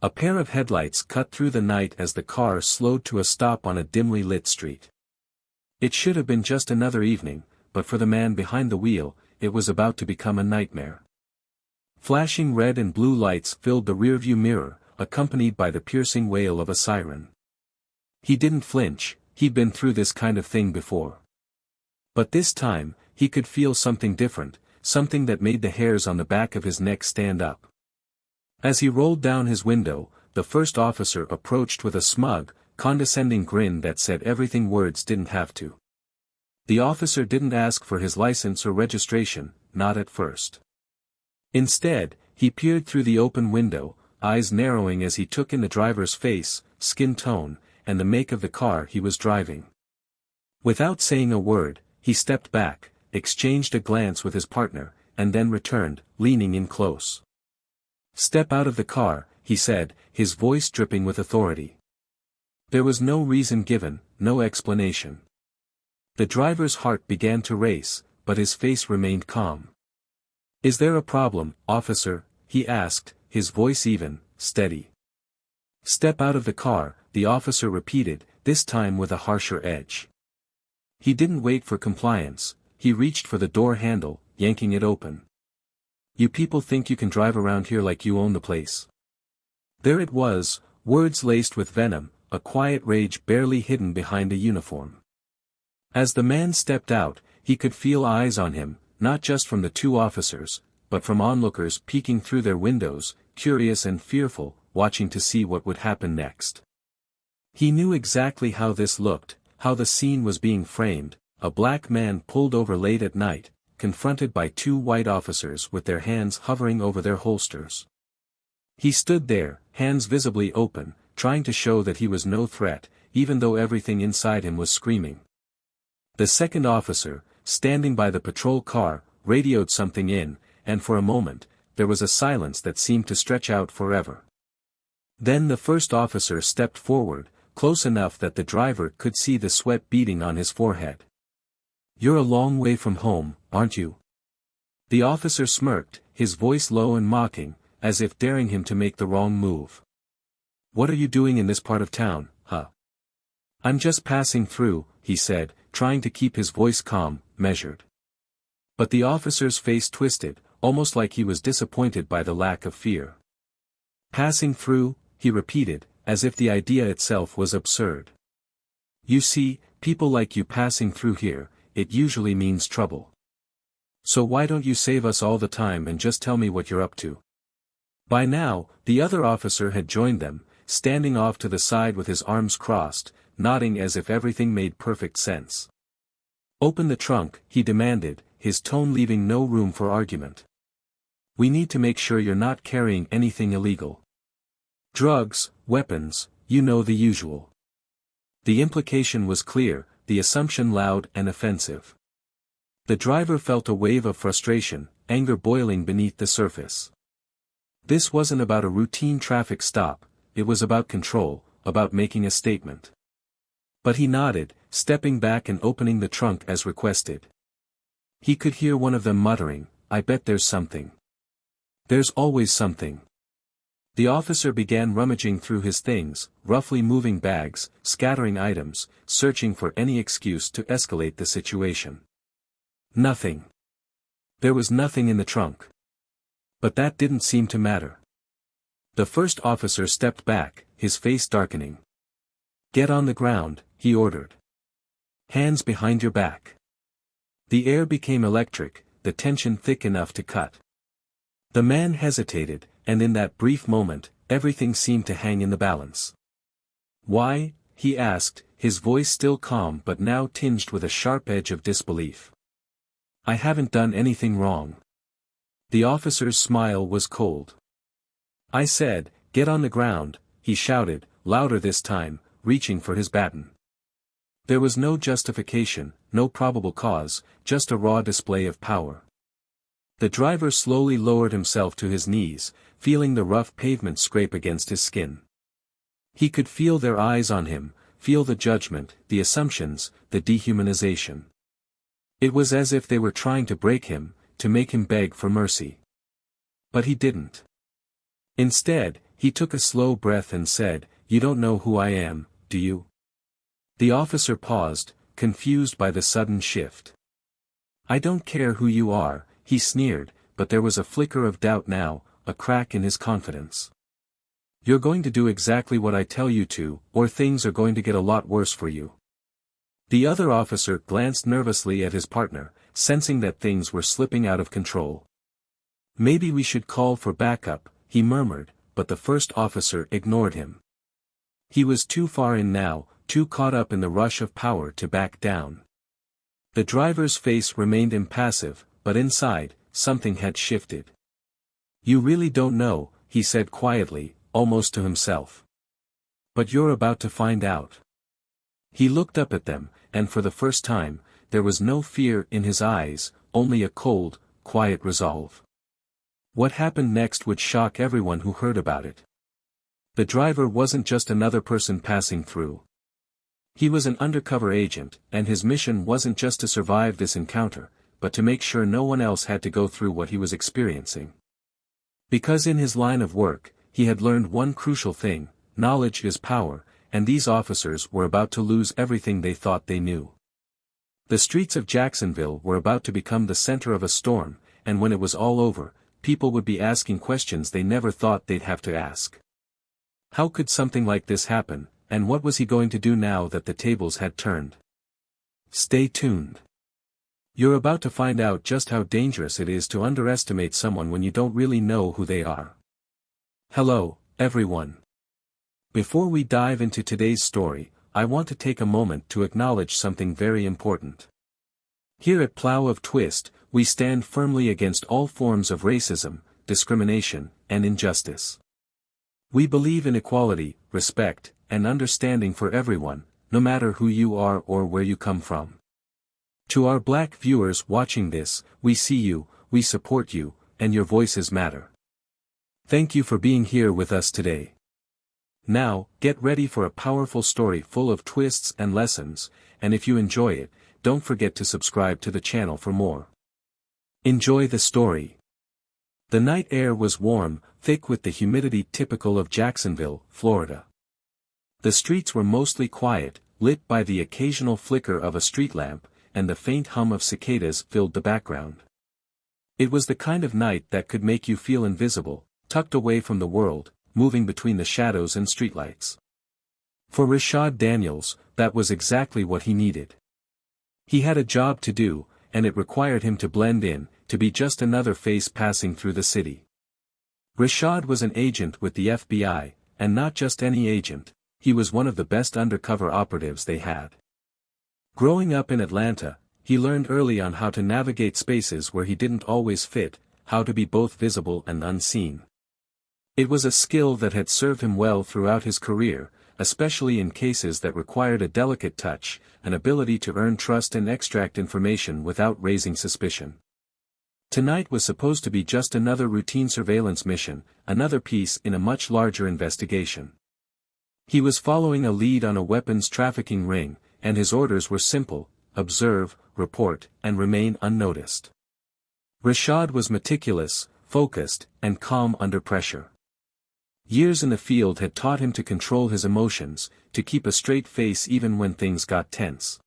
A pair of headlights cut through the night as the car slowed to a stop on a dimly lit street. It should have been just another evening, but for the man behind the wheel, it was about to become a nightmare. Flashing red and blue lights filled the rearview mirror, accompanied by the piercing wail of a siren. He didn't flinch, he'd been through this kind of thing before. But this time, he could feel something different, something that made the hairs on the back of his neck stand up. As he rolled down his window, the first officer approached with a smug, condescending grin that said everything words didn't have to. The officer didn't ask for his license or registration, not at first. Instead, he peered through the open window, eyes narrowing as he took in the driver's face, skin tone, and the make of the car he was driving. Without saying a word, he stepped back, exchanged a glance with his partner, and then returned, leaning in close. "Step out of the car," he said, his voice dripping with authority. There was no reason given, no explanation. The driver's heart began to race, but his face remained calm. "Is there a problem, officer?" he asked, his voice even, steady. "Step out of the car," the officer repeated, this time with a harsher edge. He didn't wait for compliance, he reached for the door handle, yanking it open. "You people think you can drive around here like you own the place?" There it was, words laced with venom, a quiet rage barely hidden behind a uniform. As the man stepped out, he could feel eyes on him, not just from the two officers, but from onlookers peeking through their windows, curious and fearful, watching to see what would happen next. He knew exactly how this looked, how the scene was being framed, a black man pulled over late at night, confronted by two white officers with their hands hovering over their holsters. He stood there, hands visibly open, trying to show that he was no threat, even though everything inside him was screaming. The second officer, standing by the patrol car, radioed something in, and for a moment, there was a silence that seemed to stretch out forever. Then the first officer stepped forward, close enough that the driver could see the sweat beading on his forehead. "You're a long way from home, aren't you?" The officer smirked, his voice low and mocking, as if daring him to make the wrong move. "What are you doing in this part of town, huh?" "I'm just passing through," he said, trying to keep his voice calm, measured. But the officer's face twisted, almost like he was disappointed by the lack of fear. "Passing through," he repeated, as if the idea itself was absurd. "You see, people like you passing through here, it usually means trouble. So why don't you save us all the time and just tell me what you're up to?" By now, the other officer had joined them, standing off to the side with his arms crossed, nodding as if everything made perfect sense. "Open the trunk," he demanded, his tone leaving no room for argument. "We need to make sure you're not carrying anything illegal. Drugs, weapons, you know the usual." The implication was clear, the assumption loud and offensive. The driver felt a wave of frustration, anger boiling beneath the surface. This wasn't about a routine traffic stop, it was about control, about making a statement. But he nodded, stepping back and opening the trunk as requested. He could hear one of them muttering, "I bet there's something. There's always something." The officer began rummaging through his things, roughly moving bags, scattering items, searching for any excuse to escalate the situation. Nothing. There was nothing in the trunk. But that didn't seem to matter. The first officer stepped back, his face darkening. "Get on the ground," he ordered. "Hands behind your back." The air became electric, the tension thick enough to cut. The man hesitated, and in that brief moment, everything seemed to hang in the balance. "Why?" he asked, his voice still calm but now tinged with a sharp edge of disbelief. "I haven't done anything wrong." The officer's smile was cold. "I said, get on the ground," he shouted, louder this time, reaching for his baton. There was no justification, no probable cause, just a raw display of power. The driver slowly lowered himself to his knees, feeling the rough pavement scrape against his skin. He could feel their eyes on him, feel the judgment, the assumptions, the dehumanization. It was as if they were trying to break him, to make him beg for mercy. But he didn't. Instead, He took a slow breath and said, "You don't know who I am, do you?" The officer paused, confused by the sudden shift. "I don't care who you are," he sneered, but there was a flicker of doubt now, a crack in his confidence. "You're going to do exactly what I tell you to, or things are going to get a lot worse for you." The other officer glanced nervously at his partner, sensing that things were slipping out of control. "Maybe we should call for backup," he murmured, but the first officer ignored him. He was too far in now, too caught up in the rush of power to back down. The driver's face remained impassive, but inside, something had shifted. "You really don't know," he said quietly, almost to himself. "But you're about to find out." He looked up at them, and for the first time, there was no fear in his eyes, only a cold, quiet resolve. What happened next would shock everyone who heard about it. The driver wasn't just another person passing through. He was an undercover agent, and his mission wasn't just to survive this encounter, but to make sure no one else had to go through what he was experiencing. Because in his line of work, he had learned one crucial thing: knowledge is power, and these officers were about to lose everything they thought they knew. The streets of Jacksonville were about to become the center of a storm, and when it was all over, people would be asking questions they never thought they'd have to ask. How could something like this happen, and what was he going to do now that the tables had turned? Stay tuned. You're about to find out just how dangerous it is to underestimate someone when you don't really know who they are. Hello, everyone. Before we dive into today's story, I want to take a moment to acknowledge something very important. Here at Plow of Twist, we stand firmly against all forms of racism, discrimination, and injustice. We believe in equality, respect, and understanding for everyone, no matter who you are or where you come from. To our Black viewers watching this, we see you, we support you, and your voices matter. Thank you for being here with us today. Now, get ready for a powerful story full of twists and lessons, and if you enjoy it, don't forget to subscribe to the channel for more. Enjoy the story. The night air was warm, thick with the humidity typical of Jacksonville, Florida. The streets were mostly quiet, lit by the occasional flicker of a street lamp, and the faint hum of cicadas filled the background. It was the kind of night that could make you feel invisible, tucked away from the world, moving between the shadows and streetlights. For Rashad Daniels, that was exactly what he needed. He had a job to do, and it required him to blend in, to be just another face passing through the city. Rashad was an agent with the FBI, and not just any agent, he was one of the best undercover operatives they had. Growing up in Atlanta, he learned early on how to navigate spaces where he didn't always fit, how to be both visible and unseen. It was a skill that had served him well throughout his career, especially in cases that required a delicate touch, an ability to earn trust and extract information without raising suspicion. Tonight was supposed to be just another routine surveillance mission, another piece in a much larger investigation. He was following a lead on a weapons trafficking ring, and his orders were simple: observe, report, and remain unnoticed. Rashad was meticulous, focused, and calm under pressure. Years in the field had taught him to control his emotions, to keep a straight face even when things got tense.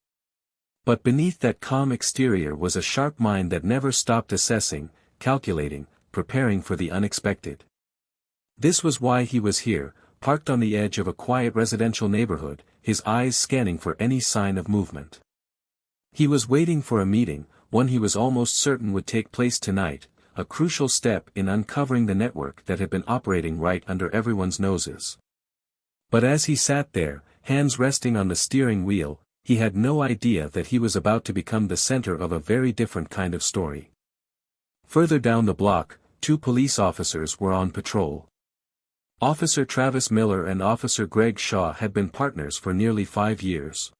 But beneath that calm exterior was a sharp mind that never stopped assessing, calculating, preparing for the unexpected. This was why he was here, parked on the edge of a quiet residential neighborhood, his eyes scanning for any sign of movement. He was waiting for a meeting, one he was almost certain would take place tonight, a crucial step in uncovering the network that had been operating right under everyone's noses. But as he sat there, hands resting on the steering wheel, he had no idea that he was about to become the center of a very different kind of story. Further down the block, two police officers were on patrol. Officer Travis Miller and Officer Greg Shaw had been partners for nearly 5 years.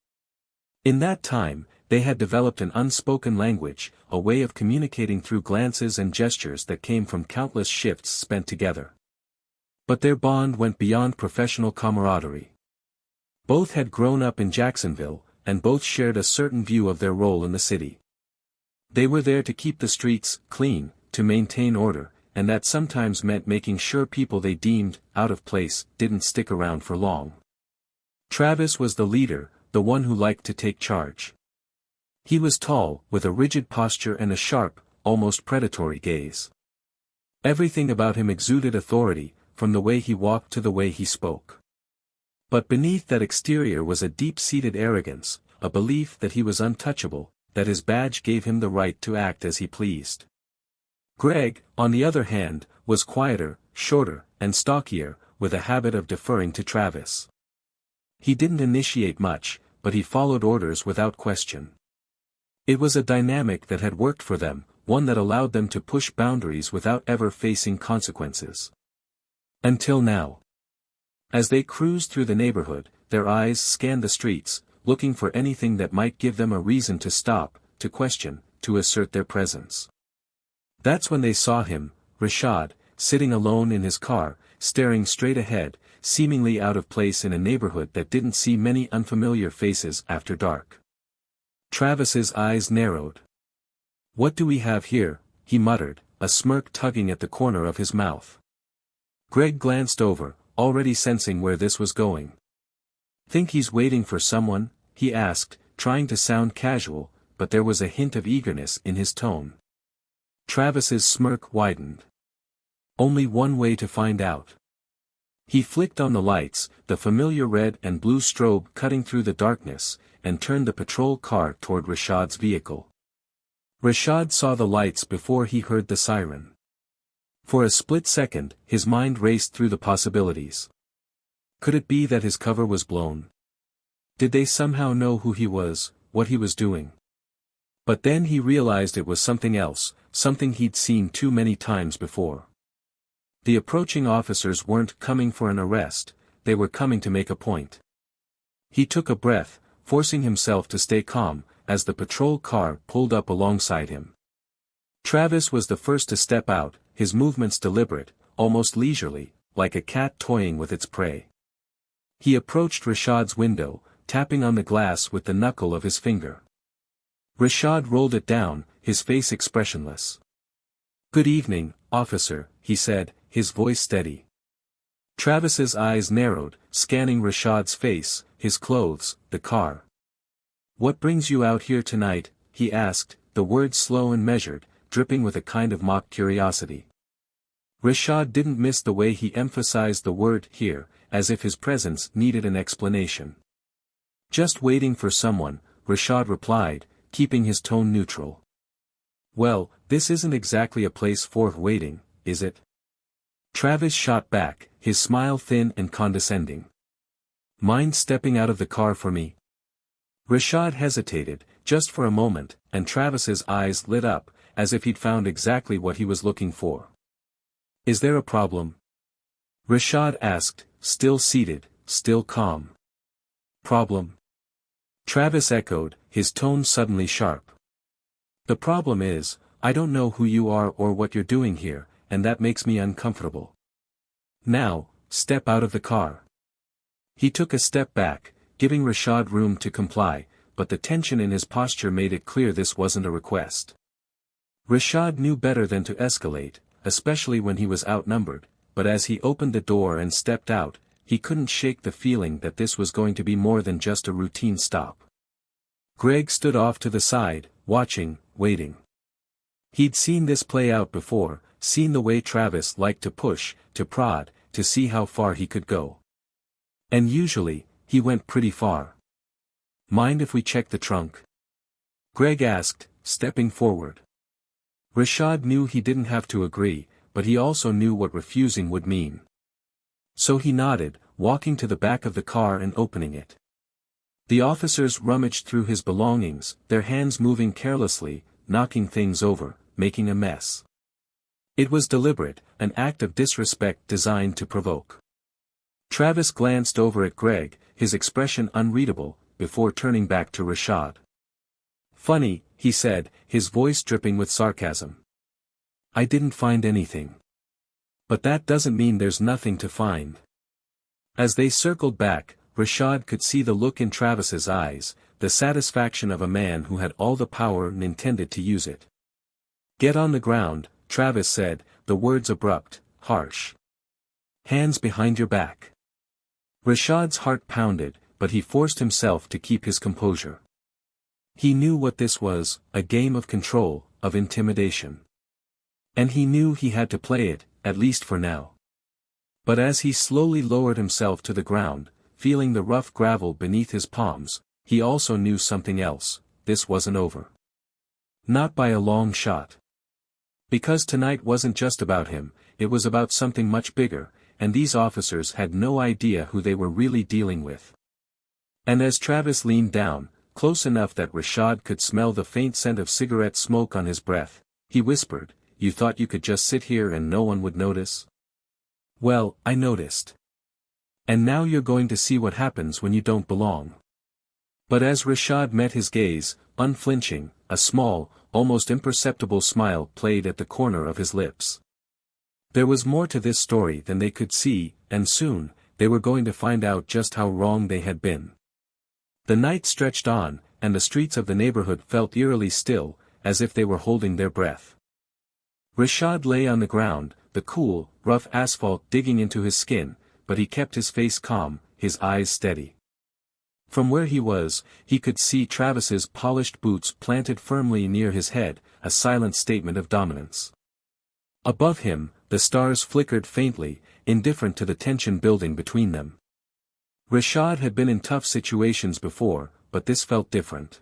In that time, they had developed an unspoken language, a way of communicating through glances and gestures that came from countless shifts spent together. But their bond went beyond professional camaraderie. Both had grown up in Jacksonville, and both shared a certain view of their role in the city. They were there to keep the streets clean, to maintain order, and that sometimes meant making sure people they deemed out of place didn't stick around for long. Travis was the leader, the one who liked to take charge. He was tall, with a rigid posture and a sharp, almost predatory gaze. Everything about him exuded authority, from the way he walked to the way he spoke. But beneath that exterior was a deep-seated arrogance, a belief that he was untouchable, that his badge gave him the right to act as he pleased. Greg, on the other hand, was quieter, shorter, and stockier, with a habit of deferring to Travis. He didn't initiate much, but he followed orders without question. It was a dynamic that had worked for them, one that allowed them to push boundaries without ever facing consequences. Until now. As they cruised through the neighborhood, their eyes scanned the streets, looking for anything that might give them a reason to stop, to question, to assert their presence. That's when they saw him, Rashad, sitting alone in his car, staring straight ahead, seemingly out of place in a neighborhood that didn't see many unfamiliar faces after dark. Travis's eyes narrowed. "What do we have here?" he muttered, a smirk tugging at the corner of his mouth. Greg glanced over, already sensing where this was going. "Think he's waiting for someone?" he asked, trying to sound casual, but there was a hint of eagerness in his tone. Travis's smirk widened. "Only one way to find out." He flicked on the lights, the familiar red and blue strobe cutting through the darkness, and turned the patrol car toward Rashad's vehicle. Rashad saw the lights before he heard the siren. For a split second, his mind raced through the possibilities. Could it be that his cover was blown? Did they somehow know who he was, what he was doing? But then he realized it was something else, something he'd seen too many times before. The approaching officers weren't coming for an arrest, they were coming to make a point. He took a breath, forcing himself to stay calm, as the patrol car pulled up alongside him. Travis was the first to step out, his movements deliberate, almost leisurely, like a cat toying with its prey. He approached Rashad's window, tapping on the glass with the knuckle of his finger. Rashad rolled it down, his face expressionless. "Good evening, officer," he said, his voice steady. Travis's eyes narrowed, scanning Rashad's face, his clothes, the car. "What brings you out here tonight?" he asked, the words slow and measured, dripping with a kind of mock curiosity. Rashad didn't miss the way he emphasized the word here, as if his presence needed an explanation. "Just waiting for someone," Rashad replied, keeping his tone neutral. "Well, this isn't exactly a place for waiting, is it?" Travis shot back, his smile thin and condescending. "Mind stepping out of the car for me?" Rashad hesitated, just for a moment, and Travis's eyes lit up, as if he'd found exactly what he was looking for. "Is there a problem?" Rashad asked, still seated, still calm. "Problem?" Travis echoed, his tone suddenly sharp. "The problem is, I don't know who you are or what you're doing here, and that makes me uncomfortable. Now, step out of the car." He took a step back, giving Rashad room to comply, but the tension in his posture made it clear this wasn't a request. Rashad knew better than to escalate, especially when he was outnumbered, but as he opened the door and stepped out, he couldn't shake the feeling that this was going to be more than just a routine stop. Greg stood off to the side, watching, waiting. He'd seen this play out before, seen the way Travis liked to push, to prod, to see how far he could go. And usually, he went pretty far. "Mind if we check the trunk?" Greg asked, stepping forward. Rashad knew he didn't have to agree, but he also knew what refusing would mean. So he nodded, walking to the back of the car and opening it. The officers rummaged through his belongings, their hands moving carelessly, knocking things over, making a mess. It was deliberate, an act of disrespect designed to provoke. Travis glanced over at Greg, his expression unreadable, before turning back to Rashad. "Funny," he said, his voice dripping with sarcasm. "I didn't find anything. But that doesn't mean there's nothing to find." As they circled back, Rashad could see the look in Travis's eyes, the satisfaction of a man who had all the power and intended to use it. "Get on the ground," Travis said, the words abrupt, harsh. Hands behind your back. Rashad's heart pounded, but he forced himself to keep his composure. He knew what this was, a game of control, of intimidation. And he knew he had to play it, at least for now. But as he slowly lowered himself to the ground, feeling the rough gravel beneath his palms, he also knew something else: this wasn't over. Not by a long shot. Because tonight wasn't just about him, it was about something much bigger, and these officers had no idea who they were really dealing with. And as Travis leaned down, close enough that Rashad could smell the faint scent of cigarette smoke on his breath, he whispered, "You thought you could just sit here and no one would notice? Well, I noticed. And now you're going to see what happens when you don't belong." But as Rashad met his gaze, unflinching, a small, almost imperceptible smile played at the corner of his lips. There was more to this story than they could see, and soon, they were going to find out just how wrong they had been. The night stretched on, and the streets of the neighborhood felt eerily still, as if they were holding their breath. Rashad lay on the ground, the cool, rough asphalt digging into his skin, but he kept his face calm, his eyes steady. From where he was, he could see Travis's polished boots planted firmly near his head, a silent statement of dominance. Above him, the stars flickered faintly, indifferent to the tension building between them. Rashad had been in tough situations before, but this felt different.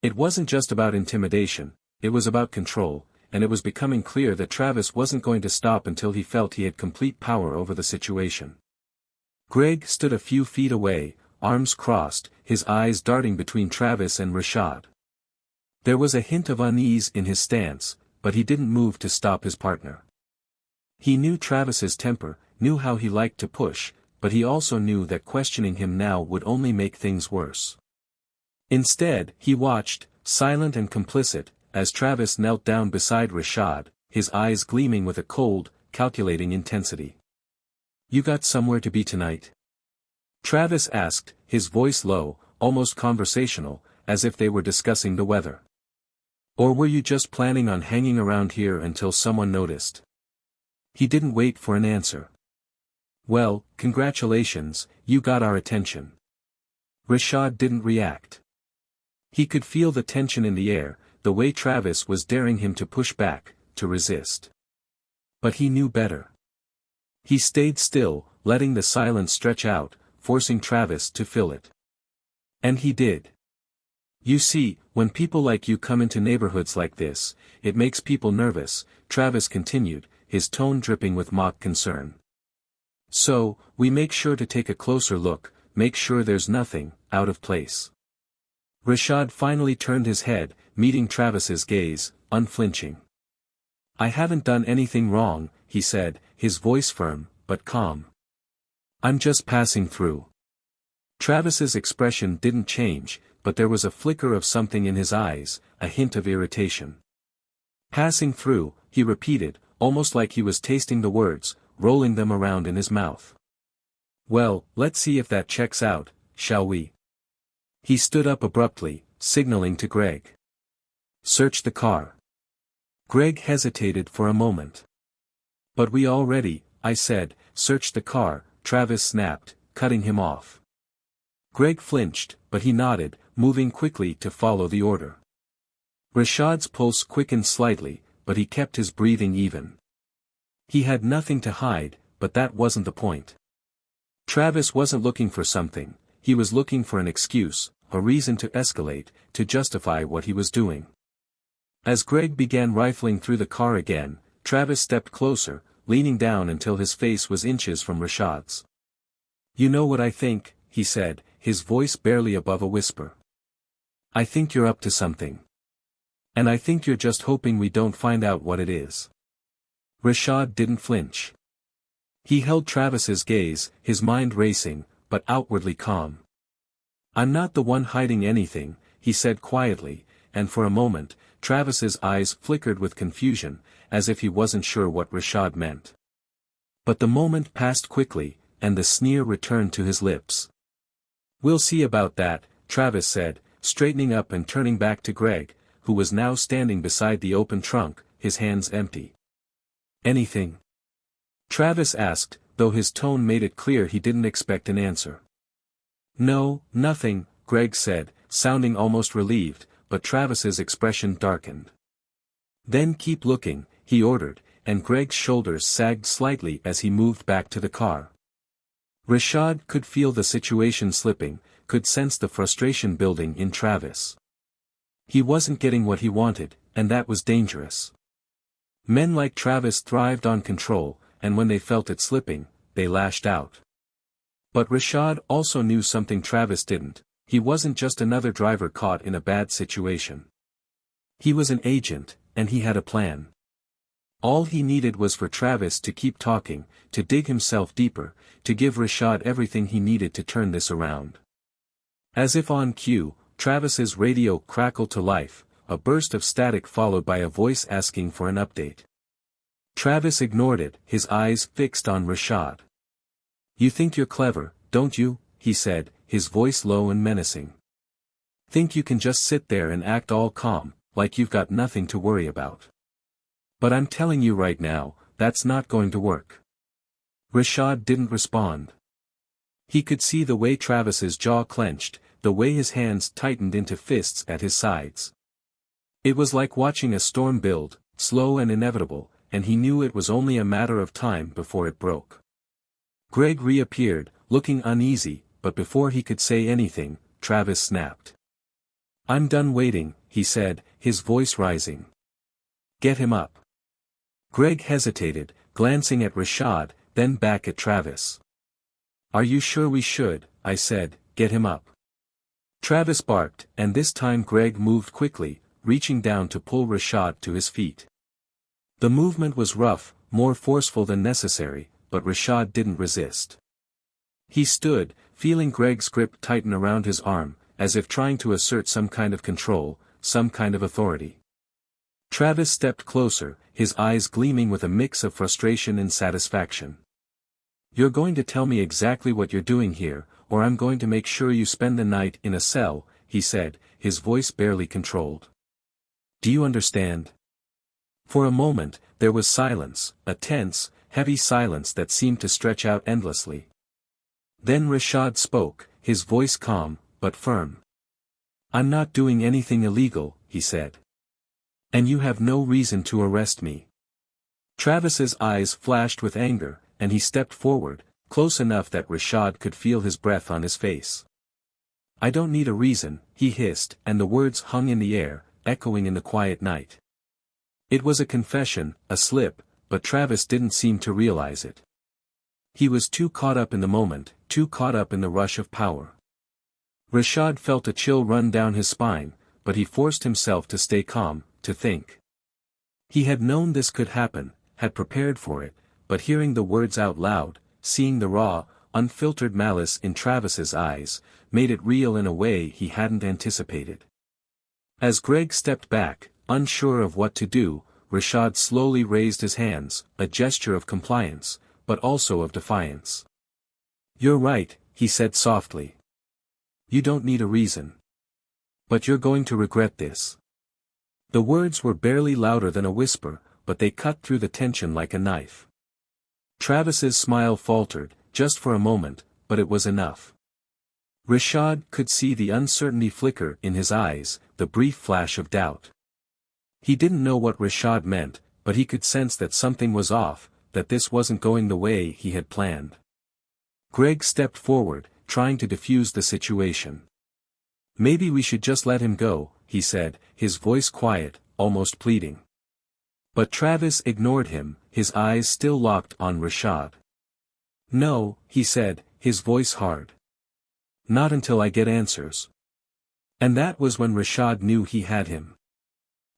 It wasn't just about intimidation, it was about control, and it was becoming clear that Travis wasn't going to stop until he felt he had complete power over the situation. Greg stood a few feet away, arms crossed, his eyes darting between Travis and Rashad. There was a hint of unease in his stance, but he didn't move to stop his partner. He knew Travis's temper, knew how he liked to push, but he also knew that questioning him now would only make things worse. Instead, he watched, silent and complicit, as Travis knelt down beside Rashad, his eyes gleaming with a cold, calculating intensity. "You got somewhere to be tonight?" Travis asked, his voice low, almost conversational, as if they were discussing the weather. "Or were you just planning on hanging around here until someone noticed?" He didn't wait for an answer. "Well, congratulations, you got our attention." Rashad didn't react. He could feel the tension in the air, the way Travis was daring him to push back, to resist. But he knew better. He stayed still, letting the silence stretch out, forcing Travis to fill it. And he did. "You see, when people like you come into neighborhoods like this, it makes people nervous," Travis continued, his tone dripping with mock concern. "So, we make sure to take a closer look, make sure there's nothing out of place." Rashad finally turned his head, meeting Travis's gaze, unflinching. "I haven't done anything wrong," he said, his voice firm, but calm. "I'm just passing through." Travis's expression didn't change, but there was a flicker of something in his eyes, a hint of irritation. "Passing through," he repeated, almost like he was tasting the words, rolling them around in his mouth. "Well, let's see if that checks out, shall we?" He stood up abruptly, signaling to Greg. "Search the car." Greg hesitated for a moment. "But we already," I said, "search the car," Travis snapped, cutting him off. Greg flinched, but he nodded, moving quickly to follow the order. Rashad's pulse quickened slightly, but he kept his breathing even. He had nothing to hide, but that wasn't the point. Travis wasn't looking for something, he was looking for an excuse, a reason to escalate, to justify what he was doing. As Greg began rifling through the car again, Travis stepped closer, leaning down until his face was inches from Rashad's. "You know what I think," he said, his voice barely above a whisper. "I think you're up to something. And I think you're just hoping we don't find out what it is." Rashad didn't flinch. He held Travis's gaze, his mind racing, but outwardly calm. "I'm not the one hiding anything," he said quietly, and for a moment, Travis's eyes flickered with confusion, as if he wasn't sure what Rashad meant. But the moment passed quickly, and the sneer returned to his lips. "We'll see about that," Travis said, straightening up and turning back to Greg, who was now standing beside the open trunk, his hands empty. Anything? Travis asked, though his tone made it clear he didn't expect an answer. No, nothing, Greg said, sounding almost relieved, but Travis's expression darkened. Then keep looking, he ordered, and Greg's shoulders sagged slightly as he moved back to the car. Rashad could feel the situation slipping, could sense the frustration building in Travis. He wasn't getting what he wanted, and that was dangerous. Men like Travis thrived on control, and when they felt it slipping, they lashed out. But Rashad also knew something Travis didn't. He wasn't just another driver caught in a bad situation. He was an agent, and he had a plan. All he needed was for Travis to keep talking, to dig himself deeper, to give Rashad everything he needed to turn this around. As if on cue, Travis's radio crackled to life, a burst of static followed by a voice asking for an update. Travis ignored it, his eyes fixed on Rashad. "You think you're clever, don't you?" he said, his voice low and menacing. "Think you can just sit there and act all calm, like you've got nothing to worry about. But I'm telling you right now, that's not going to work." Rashad didn't respond. He could see the way Travis's jaw clenched, the way his hands tightened into fists at his sides. It was like watching a storm build, slow and inevitable, and he knew it was only a matter of time before it broke. Greg reappeared, looking uneasy, but before he could say anything, Travis snapped. "I'm done waiting," he said, his voice rising. "Get him up." Greg hesitated, glancing at Rashad, then back at Travis. "Are you sure we should?" I said, "get him up." Travis barked, and this time Greg moved quickly, reaching down to pull Rashad to his feet. The movement was rough, more forceful than necessary, but Rashad didn't resist. He stood, feeling Greg's grip tighten around his arm, as if trying to assert some kind of control, some kind of authority. Travis stepped closer, his eyes gleaming with a mix of frustration and satisfaction. "You're going to tell me exactly what you're doing here, or I'm going to make sure you spend the night in a cell," he said, his voice barely controlled. "Do you understand?" For a moment, there was silence, a tense, heavy silence that seemed to stretch out endlessly. Then Rashad spoke, his voice calm, but firm. "I'm not doing anything illegal," he said. "And you have no reason to arrest me." Travis's eyes flashed with anger, and he stepped forward, close enough that Rashad could feel his breath on his face. "I don't need a reason," he hissed, and the words hung in the air, echoing in the quiet night. It was a confession, a slip, but Travis didn't seem to realize it. He was too caught up in the moment, too caught up in the rush of power. Rashad felt a chill run down his spine, but he forced himself to stay calm, to think. He had known this could happen, had prepared for it, but hearing the words out loud, seeing the raw, unfiltered malice in Travis's eyes, made it real in a way he hadn't anticipated. As Greg stepped back, unsure of what to do, Rashad slowly raised his hands, a gesture of compliance, but also of defiance. "You're right," he said softly. "You don't need a reason. But you're going to regret this." The words were barely louder than a whisper, but they cut through the tension like a knife. Travis's smile faltered, just for a moment, but it was enough. Rashad could see the uncertainty flicker in his eyes, the brief flash of doubt. He didn't know what Rashad meant, but he could sense that something was off, that this wasn't going the way he had planned. Greg stepped forward, trying to defuse the situation. "Maybe we should just let him go," he said, his voice quiet, almost pleading. But Travis ignored him, his eyes still locked on Rashad. "No," he said, his voice hard. "Not until I get answers." And that was when Rashad knew he had him.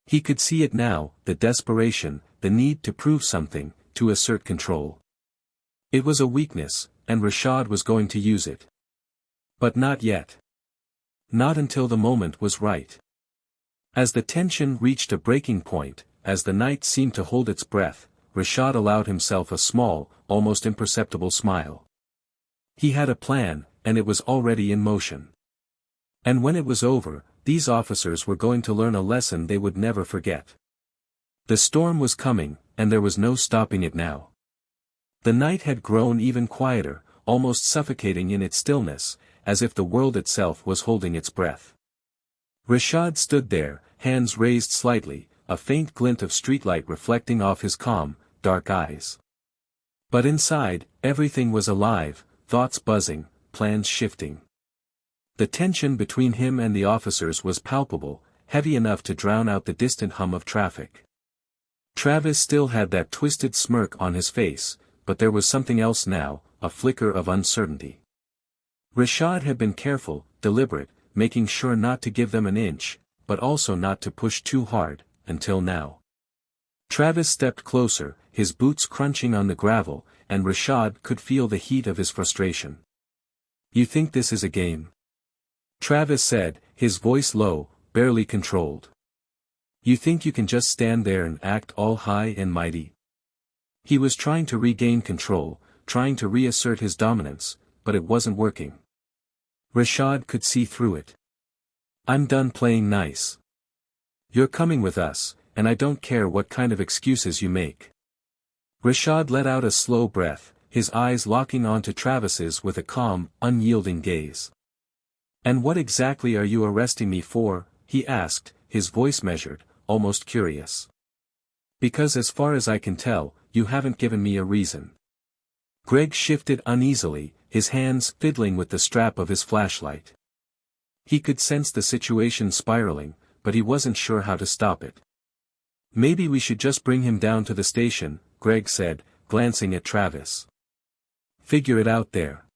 He could see it now, the desperation, the need to prove something, to assert control. It was a weakness, and Rashad was going to use it. But not yet. Not until the moment was right. As the tension reached a breaking point, as the night seemed to hold its breath, Rashad allowed himself a small, almost imperceptible smile. He had a plan, and it was already in motion. And when it was over, these officers were going to learn a lesson they would never forget. The storm was coming, and there was no stopping it now. The night had grown even quieter, almost suffocating in its stillness, as if the world itself was holding its breath. Rashad stood there, hands raised slightly, a faint glint of streetlight reflecting off his calm, dark eyes. But inside, everything was alive, thoughts buzzing, plans shifting. The tension between him and the officers was palpable, heavy enough to drown out the distant hum of traffic. Travis still had that twisted smirk on his face, but there was something else now, a flicker of uncertainty. Rashad had been careful, deliberate, making sure not to give them an inch, but also not to push too hard, until now. Travis stepped closer, his boots crunching on the gravel, and Rashad could feel the heat of his frustration. "You think this is a game?" Travis said, his voice low, barely controlled. "You think you can just stand there and act all high and mighty?" He was trying to regain control, trying to reassert his dominance, but it wasn't working. Rashad could see through it. "I'm done playing nice. You're coming with us, and I don't care what kind of excuses you make." Rashad let out a slow breath, his eyes locking onto Travis's with a calm, unyielding gaze. "And what exactly are you arresting me for?" he asked, his voice measured, almost curious. "Because as far as I can tell, you haven't given me a reason." Greg shifted uneasily, his hands fiddling with the strap of his flashlight. He could sense the situation spiraling, but he wasn't sure how to stop it. "Maybe we should just bring him down to the station," Greg said, glancing at Travis. "Figure it out there."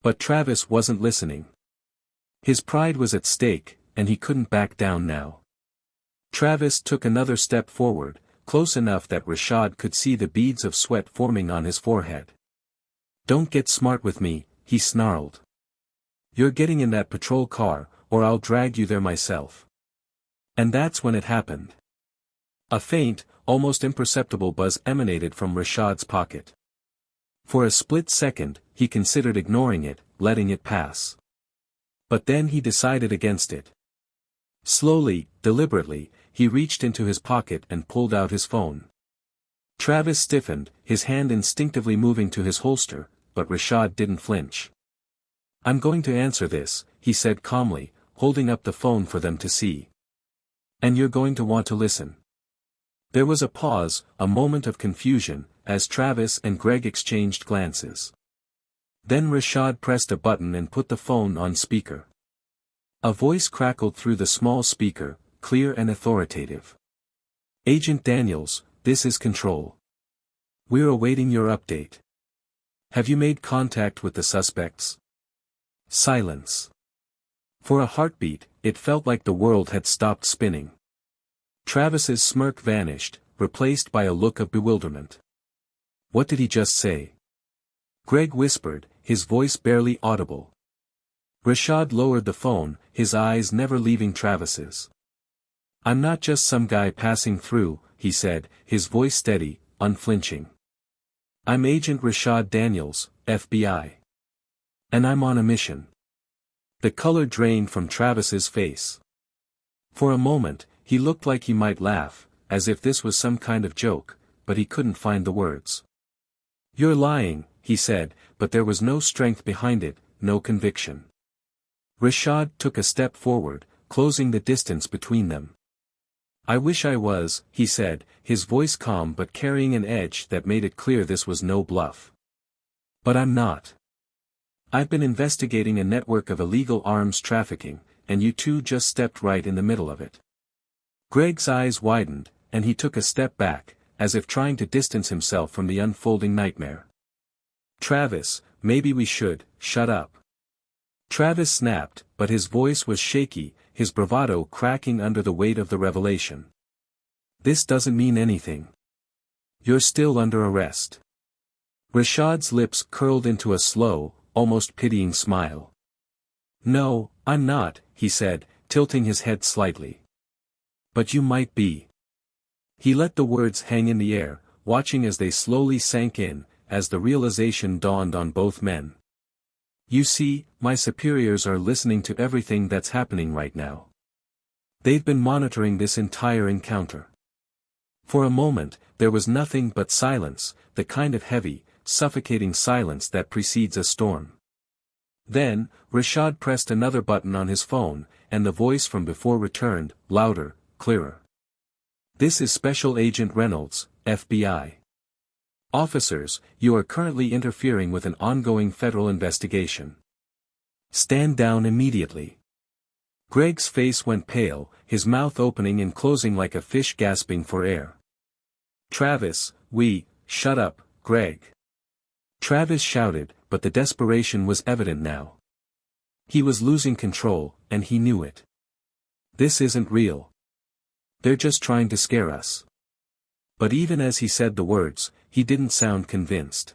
But Travis wasn't listening. His pride was at stake, and he couldn't back down now. Travis took another step forward, close enough that Rashad could see the beads of sweat forming on his forehead. "Don't get smart with me," he snarled. "You're getting in that patrol car, or I'll drag you there myself." And that's when it happened. A faint, almost imperceptible buzz emanated from Rashad's pocket. For a split second, he considered ignoring it, letting it pass. But then he decided against it. Slowly, deliberately, he reached into his pocket and pulled out his phone. Travis stiffened, his hand instinctively moving to his holster, but Rashad didn't flinch. "I'm going to answer this," he said calmly, holding up the phone for them to see. "And you're going to want to listen." There was a pause, a moment of confusion, as Travis and Greg exchanged glances. Then Rashad pressed a button and put the phone on speaker. A voice crackled through the small speaker, clear and authoritative. "Agent Daniels, this is Control. We're awaiting your update. Have you made contact with the suspects?" Silence. For a heartbeat, it felt like the world had stopped spinning. Travis's smirk vanished, replaced by a look of bewilderment. "What did he just say?" Greg whispered, his voice barely audible. Rashad lowered the phone, his eyes never leaving Travis's. "I'm not just some guy passing through," he said, his voice steady, unflinching. "I'm Agent Rashad Daniels, FBI. And I'm on a mission." The color drained from Travis's face. For a moment, he looked like he might laugh, as if this was some kind of joke, but he couldn't find the words. "You're lying," he said, but there was no strength behind it, no conviction. Rashad took a step forward, closing the distance between them. "I wish I was," he said, his voice calm but carrying an edge that made it clear this was no bluff. "But I'm not. I've been investigating a network of illegal arms trafficking, and you two just stepped right in the middle of it." Greg's eyes widened, and he took a step back, as if trying to distance himself from the unfolding nightmare. "Travis, maybe we should, shut up." Travis snapped, but his voice was shaky, his bravado cracking under the weight of the revelation. "This doesn't mean anything. You're still under arrest." Rashad's lips curled into a slow, almost pitying smile. "No, I'm not," he said, tilting his head slightly. "But you might be." He let the words hang in the air, watching as they slowly sank in, as the realization dawned on both men. "You see, my superiors are listening to everything that's happening right now. They've been monitoring this entire encounter. For a moment, there was nothing but silence, the kind of heavy, suffocating silence that precedes a storm. Then, Rashad pressed another button on his phone, and the voice from before returned, louder, clearer. "This is Special Agent Reynolds, FBI. Officers, you are currently interfering with an ongoing federal investigation. Stand down immediately." Greg's face went pale, his mouth opening and closing like a fish gasping for air. "Travis, shut up, Greg." Travis shouted, but the desperation was evident now. He was losing control, and he knew it. "This isn't real. They're just trying to scare us." But even as he said the words, he didn't sound convinced.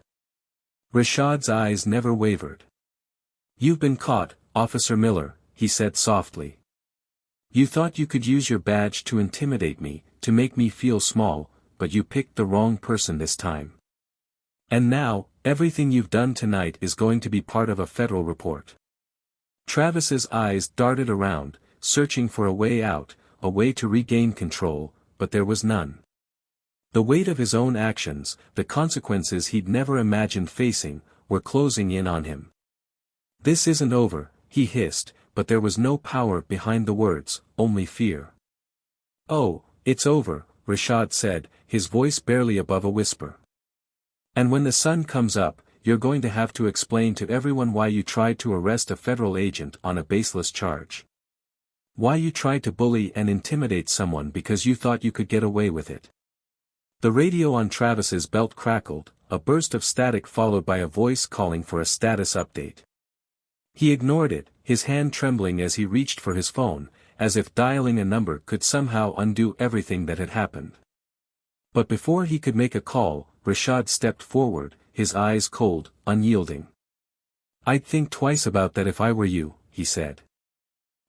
Rashad's eyes never wavered. "You've been caught, Officer Miller," he said softly. "You thought you could use your badge to intimidate me, to make me feel small, but you picked the wrong person this time. And now, everything you've done tonight is going to be part of a federal report." Travis's eyes darted around, searching for a way out, a way to regain control, but there was none. The weight of his own actions, the consequences he'd never imagined facing, were closing in on him. "This isn't over," he hissed, but there was no power behind the words, only fear. "Oh, it's over," Rashad said, his voice barely above a whisper. "And when the sun comes up, you're going to have to explain to everyone why you tried to arrest a federal agent on a baseless charge. Why you tried to bully and intimidate someone because you thought you could get away with it." The radio on Travis's belt crackled, a burst of static followed by a voice calling for a status update. He ignored it, his hand trembling as he reached for his phone, as if dialing a number could somehow undo everything that had happened. But before he could make a call, Rashad stepped forward, his eyes cold, unyielding. "I'd think twice about that if I were you," he said.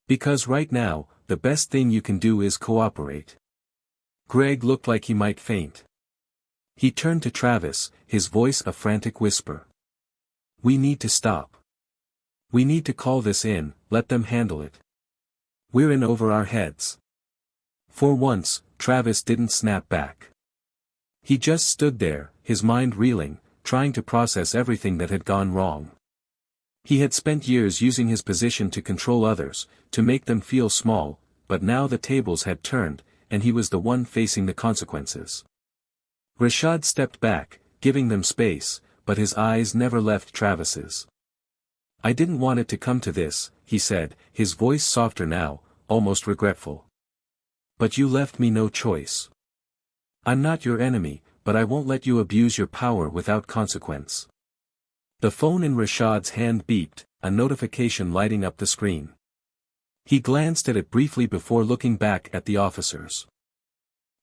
"Because right now, the best thing you can do is cooperate." Greg looked like he might faint. He turned to Travis, his voice a frantic whisper. "We need to stop. We need to call this in, let them handle it. We're in over our heads." For once, Travis didn't snap back. He just stood there, his mind reeling, trying to process everything that had gone wrong. He had spent years using his position to control others, to make them feel small, but now the tables had turned, and he was the one facing the consequences. Rashad stepped back, giving them space, but his eyes never left Travis's. "I didn't want it to come to this," he said, his voice softer now, almost regretful. "But you left me no choice. I'm not your enemy, but I won't let you abuse your power without consequence." The phone in Rashad's hand beeped, a notification lighting up the screen. He glanced at it briefly before looking back at the officers.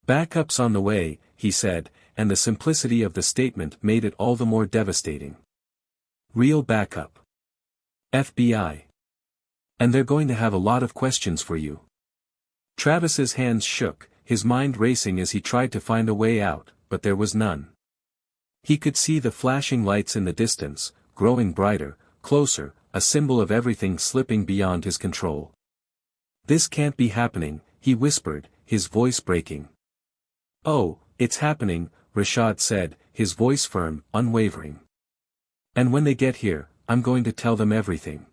"Backup's on the way," he said, and the simplicity of the statement made it all the more devastating. "Real backup. FBI. And they're going to have a lot of questions for you." Travis's hands shook, his mind racing as he tried to find a way out, but there was none. He could see the flashing lights in the distance, growing brighter, closer, a symbol of everything slipping beyond his control. "This can't be happening," he whispered, his voice breaking. "Oh, it's happening," Rashad said, his voice firm, unwavering. "And when they get here, I'm going to tell them everything.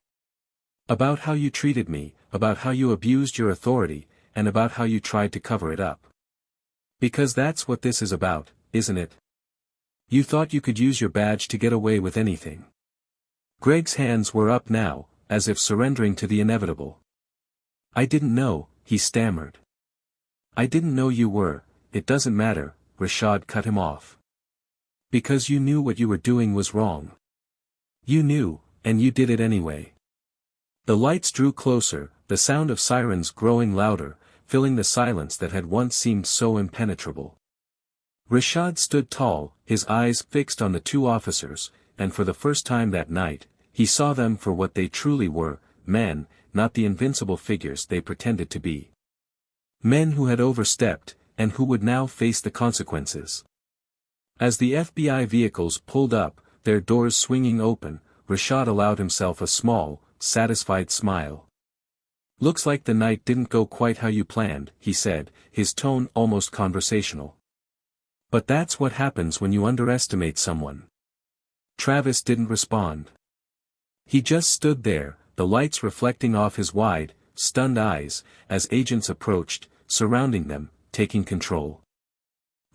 About how you treated me, about how you abused your authority, and about how you tried to cover it up. Because that's what this is about, isn't it? You thought you could use your badge to get away with anything." Greg's hands were up now, as if surrendering to the inevitable. "I didn't know," he stammered. "I didn't know you were." "It doesn't matter," Rashad cut him off. "Because you knew what you were doing was wrong. You knew, and you did it anyway." The lights drew closer, the sound of sirens growing louder, filling the silence that had once seemed so impenetrable. Rashad stood tall, his eyes fixed on the two officers, and for the first time that night, he saw them for what they truly were, men, not the invincible figures they pretended to be. Men who had overstepped, and who would now face the consequences. As the FBI vehicles pulled up, their doors swinging open, Rashad allowed himself a small, satisfied smile. "Looks like the night didn't go quite how you planned," he said, his tone almost conversational. But that's what happens when you underestimate someone. Travis didn't respond. He just stood there, the lights reflecting off his wide, stunned eyes, as agents approached, surrounding them, taking control.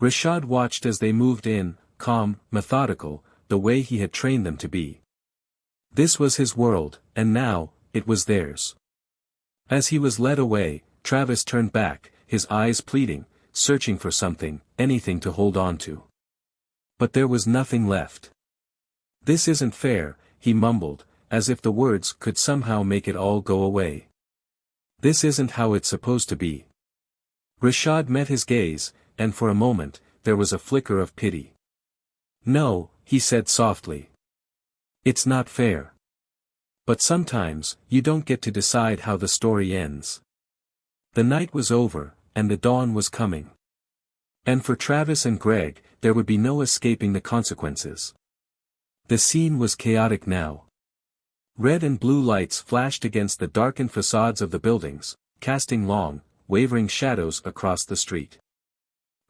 Rashad watched as they moved in, calm, methodical, the way he had trained them to be. This was his world, and now, it was theirs. As he was led away, Travis turned back, his eyes pleading, searching for something, anything to hold on to. But there was nothing left. "This isn't fair," he mumbled, as if the words could somehow make it all go away. "This isn't how it's supposed to be." Rashad met his gaze, and for a moment, there was a flicker of pity. "No," he said softly. "It's not fair. But sometimes, you don't get to decide how the story ends." The night was over, and the dawn was coming. And for Travis and Greg, there would be no escaping the consequences. The scene was chaotic now. Red and blue lights flashed against the darkened facades of the buildings, casting long, wavering shadows across the street.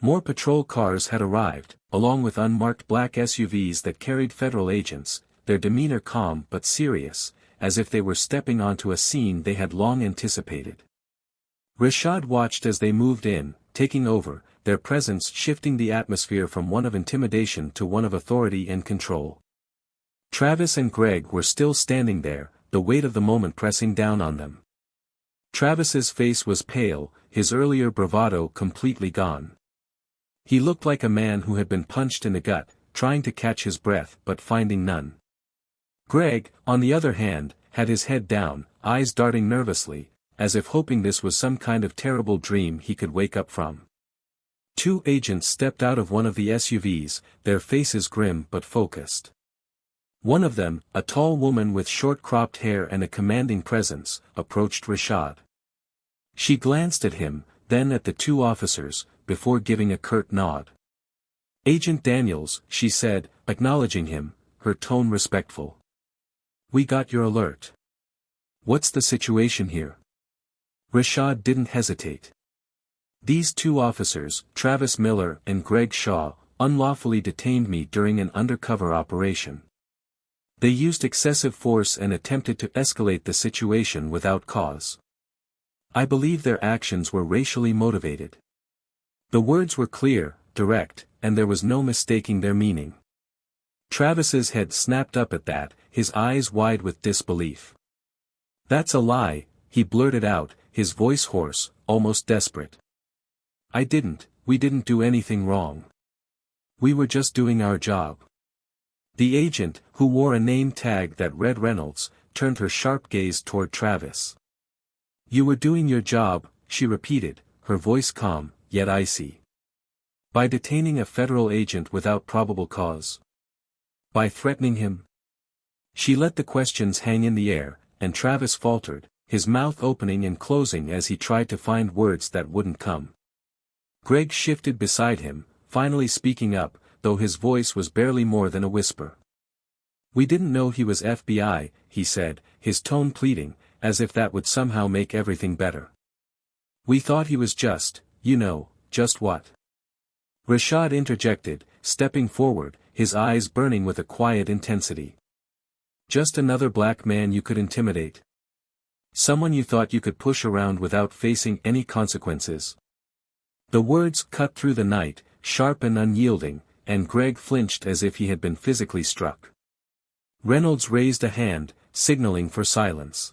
More patrol cars had arrived, along with unmarked black SUVs that carried federal agents, their demeanor calm but serious, as if they were stepping onto a scene they had long anticipated. Rashad watched as they moved in, taking over, their presence shifting the atmosphere from one of intimidation to one of authority and control. Travis and Greg were still standing there, the weight of the moment pressing down on them. Travis's face was pale, his earlier bravado completely gone. He looked like a man who had been punched in the gut, trying to catch his breath but finding none. Greg, on the other hand, had his head down, eyes darting nervously, as if hoping this was some kind of terrible dream he could wake up from. Two agents stepped out of one of the SUVs, their faces grim but focused. One of them, a tall woman with short-cropped hair and a commanding presence, approached Rashad. She glanced at him, then at the two officers, before giving a curt nod. "Agent Daniels," she said, acknowledging him, her tone respectful. "We got your alert. What's the situation here?" Rashad didn't hesitate. "These two officers, Travis Miller and Greg Shaw, unlawfully detained me during an undercover operation. They used excessive force and attempted to escalate the situation without cause. I believe their actions were racially motivated." The words were clear, direct, and there was no mistaking their meaning. Travis's head snapped up at that, his eyes wide with disbelief. "That's a lie," he blurted out, his voice hoarse, almost desperate. We didn't do anything wrong. We were just doing our job." The agent, who wore a name tag that read Reynolds, turned her sharp gaze toward Travis. "You were doing your job," she repeated, her voice calm, yet icy. "By detaining a federal agent without probable cause? By threatening him?" She let the questions hang in the air, and Travis faltered, his mouth opening and closing as he tried to find words that wouldn't come. Greg shifted beside him, finally speaking up, though his voice was barely more than a whisper. "We didn't know he was FBI, he said, his tone pleading, as if that would somehow make everything better. "We thought he was just what?" Rashad interjected, stepping forward, his eyes burning with a quiet intensity. "Just another black man you could intimidate. Someone you thought you could push around without facing any consequences." The words cut through the night, sharp and unyielding, and Greg flinched as if he had been physically struck. Reynolds raised a hand, signaling for silence.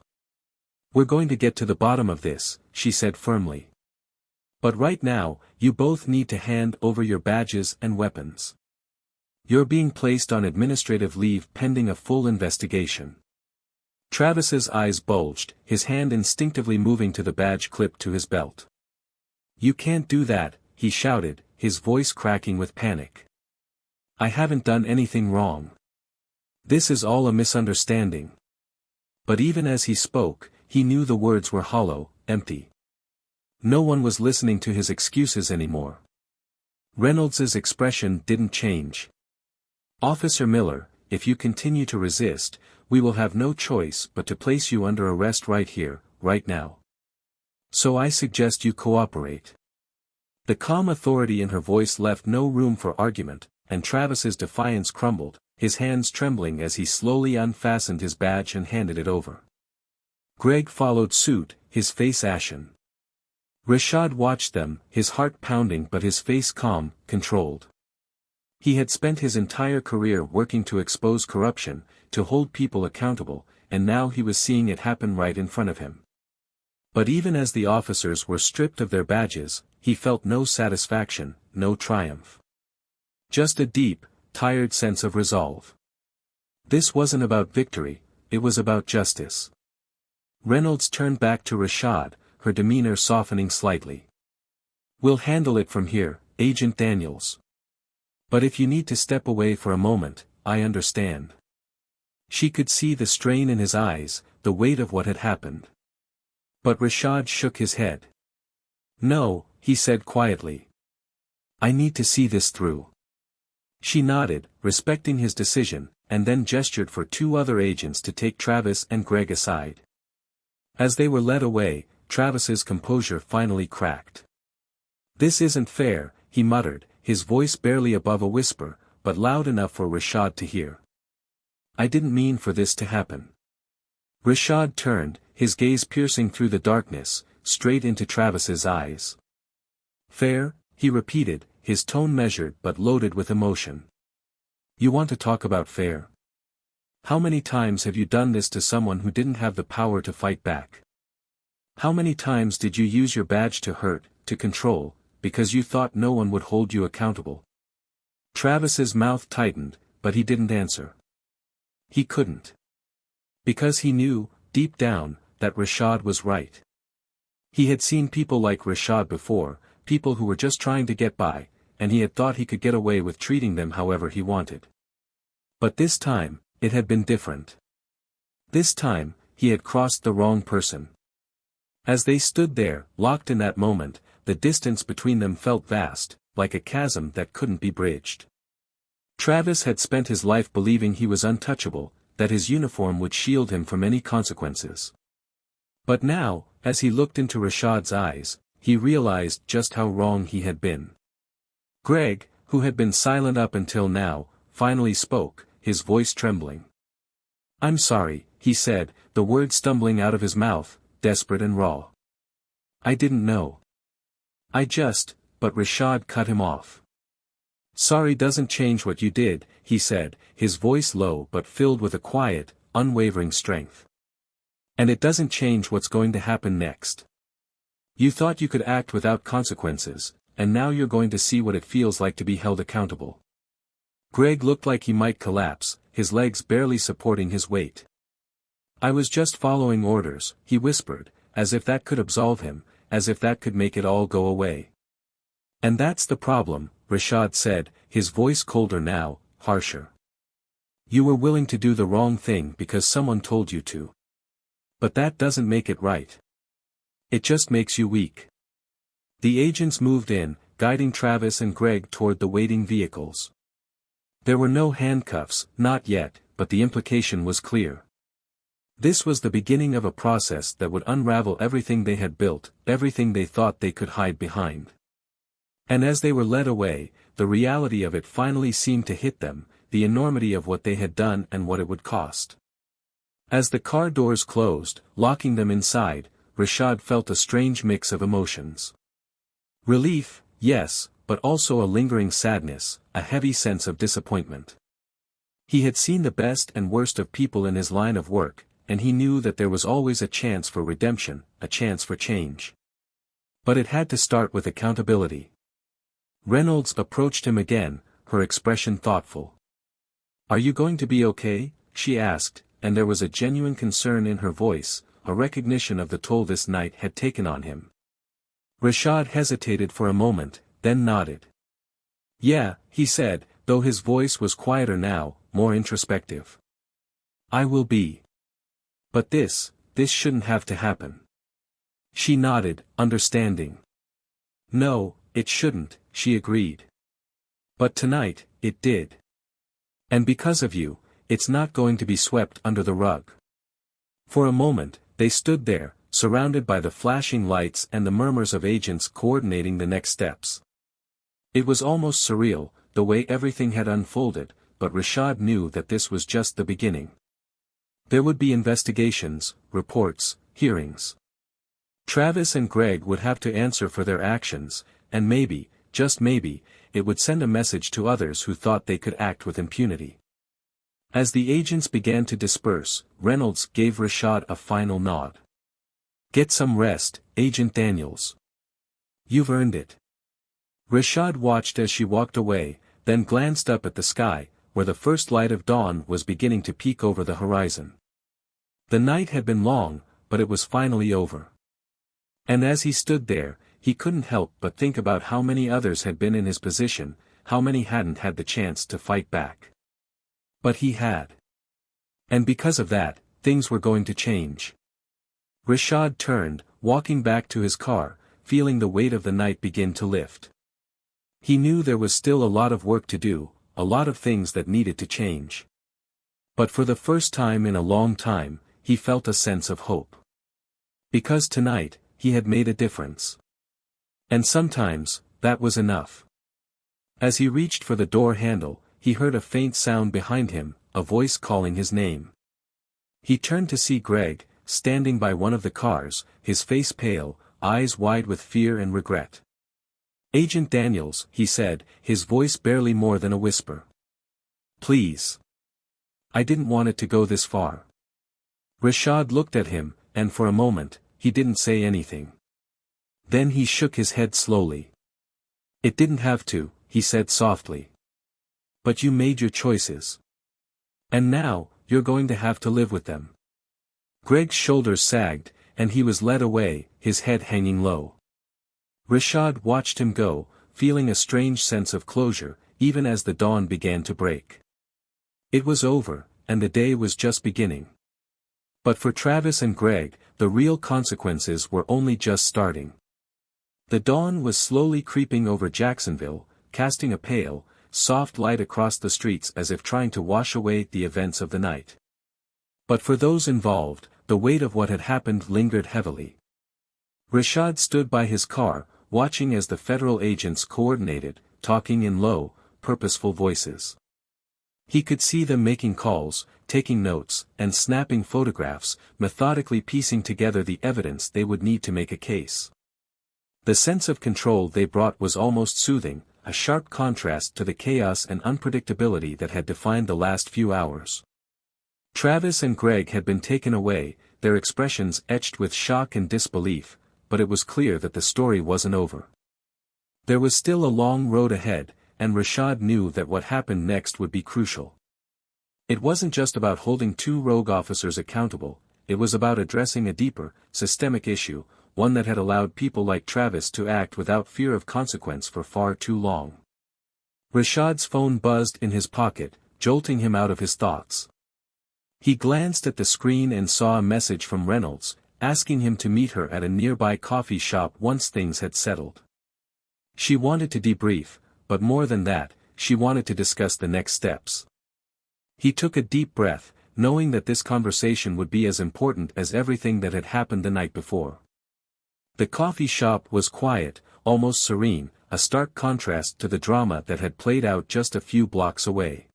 "We're going to get to the bottom of this," she said firmly. "But right now, you both need to hand over your badges and weapons. You're being placed on administrative leave pending a full investigation." Travis's eyes bulged, his hand instinctively moving to the badge clipped to his belt. "You can't do that," he shouted, his voice cracking with panic. "I haven't done anything wrong. This is all a misunderstanding." But even as he spoke, he knew the words were hollow, empty. No one was listening to his excuses anymore. Reynolds's expression didn't change. "Officer Miller, if you continue to resist, we will have no choice but to place you under arrest right here, right now. So I suggest you cooperate." The calm authority in her voice left no room for argument, and Travis's defiance crumbled, his hands trembling as he slowly unfastened his badge and handed it over. Greg followed suit, his face ashen. Rashad watched them, his heart pounding but his face calm, controlled. He had spent his entire career working to expose corruption, to hold people accountable, and now he was seeing it happen right in front of him. But even as the officers were stripped of their badges, he felt no satisfaction, no triumph. Just a deep, tired sense of resolve. This wasn't about victory, it was about justice. Reynolds turned back to Rashad, her demeanor softening slightly. "We'll handle it from here, Agent Daniels. But if you need to step away for a moment, I understand." She could see the strain in his eyes, the weight of what had happened. But Rashad shook his head. "No," he said quietly. "I need to see this through." She nodded, respecting his decision, and then gestured for two other agents to take Travis and Greg aside. As they were led away, Travis's composure finally cracked. "This isn't fair," he muttered, his voice barely above a whisper, but loud enough for Rashad to hear. "I didn't mean for this to happen." Rashad turned, his gaze piercing through the darkness, straight into Travis's eyes. "Fair?" he repeated, his tone measured but loaded with emotion. "You want to talk about fair? How many times have you done this to someone who didn't have the power to fight back? How many times did you use your badge to hurt, to control, because you thought no one would hold you accountable?" Travis's mouth tightened, but he didn't answer. He couldn't. Because he knew, deep down, that Rashad was right. He had seen people like Rashad before, people who were just trying to get by, and he had thought he could get away with treating them however he wanted. But this time, it had been different. This time, he had crossed the wrong person. As they stood there, locked in that moment, the distance between them felt vast, like a chasm that couldn't be bridged. Travis had spent his life believing he was untouchable, that his uniform would shield him from any consequences. But now, as he looked into Rashad's eyes, he realized just how wrong he had been. Greg, who had been silent up until now, finally spoke, his voice trembling. "I'm sorry," he said, the words stumbling out of his mouth, desperate and raw. "I didn't know. But Rashad cut him off. "Sorry doesn't change what you did," he said, his voice low but filled with a quiet, unwavering strength. "And it doesn't change what's going to happen next. You thought you could act without consequences, and now you're going to see what it feels like to be held accountable." Greg looked like he might collapse, his legs barely supporting his weight. "I was just following orders," he whispered, as if that could absolve him, as if that could make it all go away. "And that's the problem," Rashad said, his voice colder now, harsher. "You were willing to do the wrong thing because someone told you to. But that doesn't make it right. It just makes you weak." The agents moved in, guiding Travis and Greg toward the waiting vehicles. There were no handcuffs, not yet, but the implication was clear. This was the beginning of a process that would unravel everything they had built, everything they thought they could hide behind. And as they were led away, the reality of it finally seemed to hit them, the enormity of what they had done and what it would cost. As the car doors closed, locking them inside, Rashad felt a strange mix of emotions. Relief, yes, but also a lingering sadness, a heavy sense of disappointment. He had seen the best and worst of people in his line of work, and he knew that there was always a chance for redemption, a chance for change. But it had to start with accountability. Reynolds approached him again, her expression thoughtful. "Are you going to be okay?" she asked, and there was a genuine concern in her voice, a recognition of the toll this night had taken on him. Rashad hesitated for a moment, then nodded. "Yeah," he said, though his voice was quieter now, more introspective. "I will be. But this shouldn't have to happen." She nodded, understanding. "No, it shouldn't," she agreed. "But tonight, it did. And because of you, it's not going to be swept under the rug." For a moment, they stood there, surrounded by the flashing lights and the murmurs of agents coordinating the next steps. It was almost surreal, the way everything had unfolded, but Rashad knew that this was just the beginning. There would be investigations, reports, hearings. Travis and Greg would have to answer for their actions, and maybe, just maybe, it would send a message to others who thought they could act with impunity. As the agents began to disperse, Reynolds gave Rashad a final nod. "Get some rest, Agent Daniels. You've earned it." Rashad watched as she walked away, then glanced up at the sky, where the first light of dawn was beginning to peek over the horizon. The night had been long, but it was finally over. And as he stood there, he couldn't help but think about how many others had been in his position, how many hadn't had the chance to fight back. But he had. And because of that, things were going to change. Rashad turned, walking back to his car, feeling the weight of the night begin to lift. He knew there was still a lot of work to do, a lot of things that needed to change. But for the first time in a long time, he felt a sense of hope. Because tonight, he had made a difference. And sometimes, that was enough. As he reached for the door handle, he heard a faint sound behind him, a voice calling his name. He turned to see Greg, standing by one of the cars, his face pale, eyes wide with fear and regret. "Agent Daniels," he said, his voice barely more than a whisper. "Please. I didn't want it to go this far." Rashad looked at him, and for a moment, he didn't say anything. Then he shook his head slowly. "It didn't have to," he said softly. "But you made your choices. And now, you're going to have to live with them." Greg's shoulders sagged, and he was led away, his head hanging low. Rashad watched him go, feeling a strange sense of closure, even as the dawn began to break. It was over, and the day was just beginning. But for Travis and Greg, the real consequences were only just starting. The dawn was slowly creeping over Jacksonville, casting a pale, soft light across the streets as if trying to wash away the events of the night. But for those involved, the weight of what had happened lingered heavily. Rashad stood by his car, watching as the federal agents coordinated, talking in low, purposeful voices. He could see them making calls, taking notes, and snapping photographs, methodically piecing together the evidence they would need to make a case. The sense of control they brought was almost soothing, a sharp contrast to the chaos and unpredictability that had defined the last few hours. Travis and Greg had been taken away, their expressions etched with shock and disbelief, but it was clear that the story wasn't over. There was still a long road ahead, and Rashad knew that what happened next would be crucial. It wasn't just about holding two rogue officers accountable, it was about addressing a deeper, systemic issue, one that had allowed people like Travis to act without fear of consequence for far too long. Rashad's phone buzzed in his pocket, jolting him out of his thoughts. He glanced at the screen and saw a message from Reynolds, asking him to meet her at a nearby coffee shop once things had settled. She wanted to debrief, but more than that, she wanted to discuss the next steps. He took a deep breath, knowing that this conversation would be as important as everything that had happened the night before. The coffee shop was quiet, almost serene, a stark contrast to the drama that had played out just a few blocks away.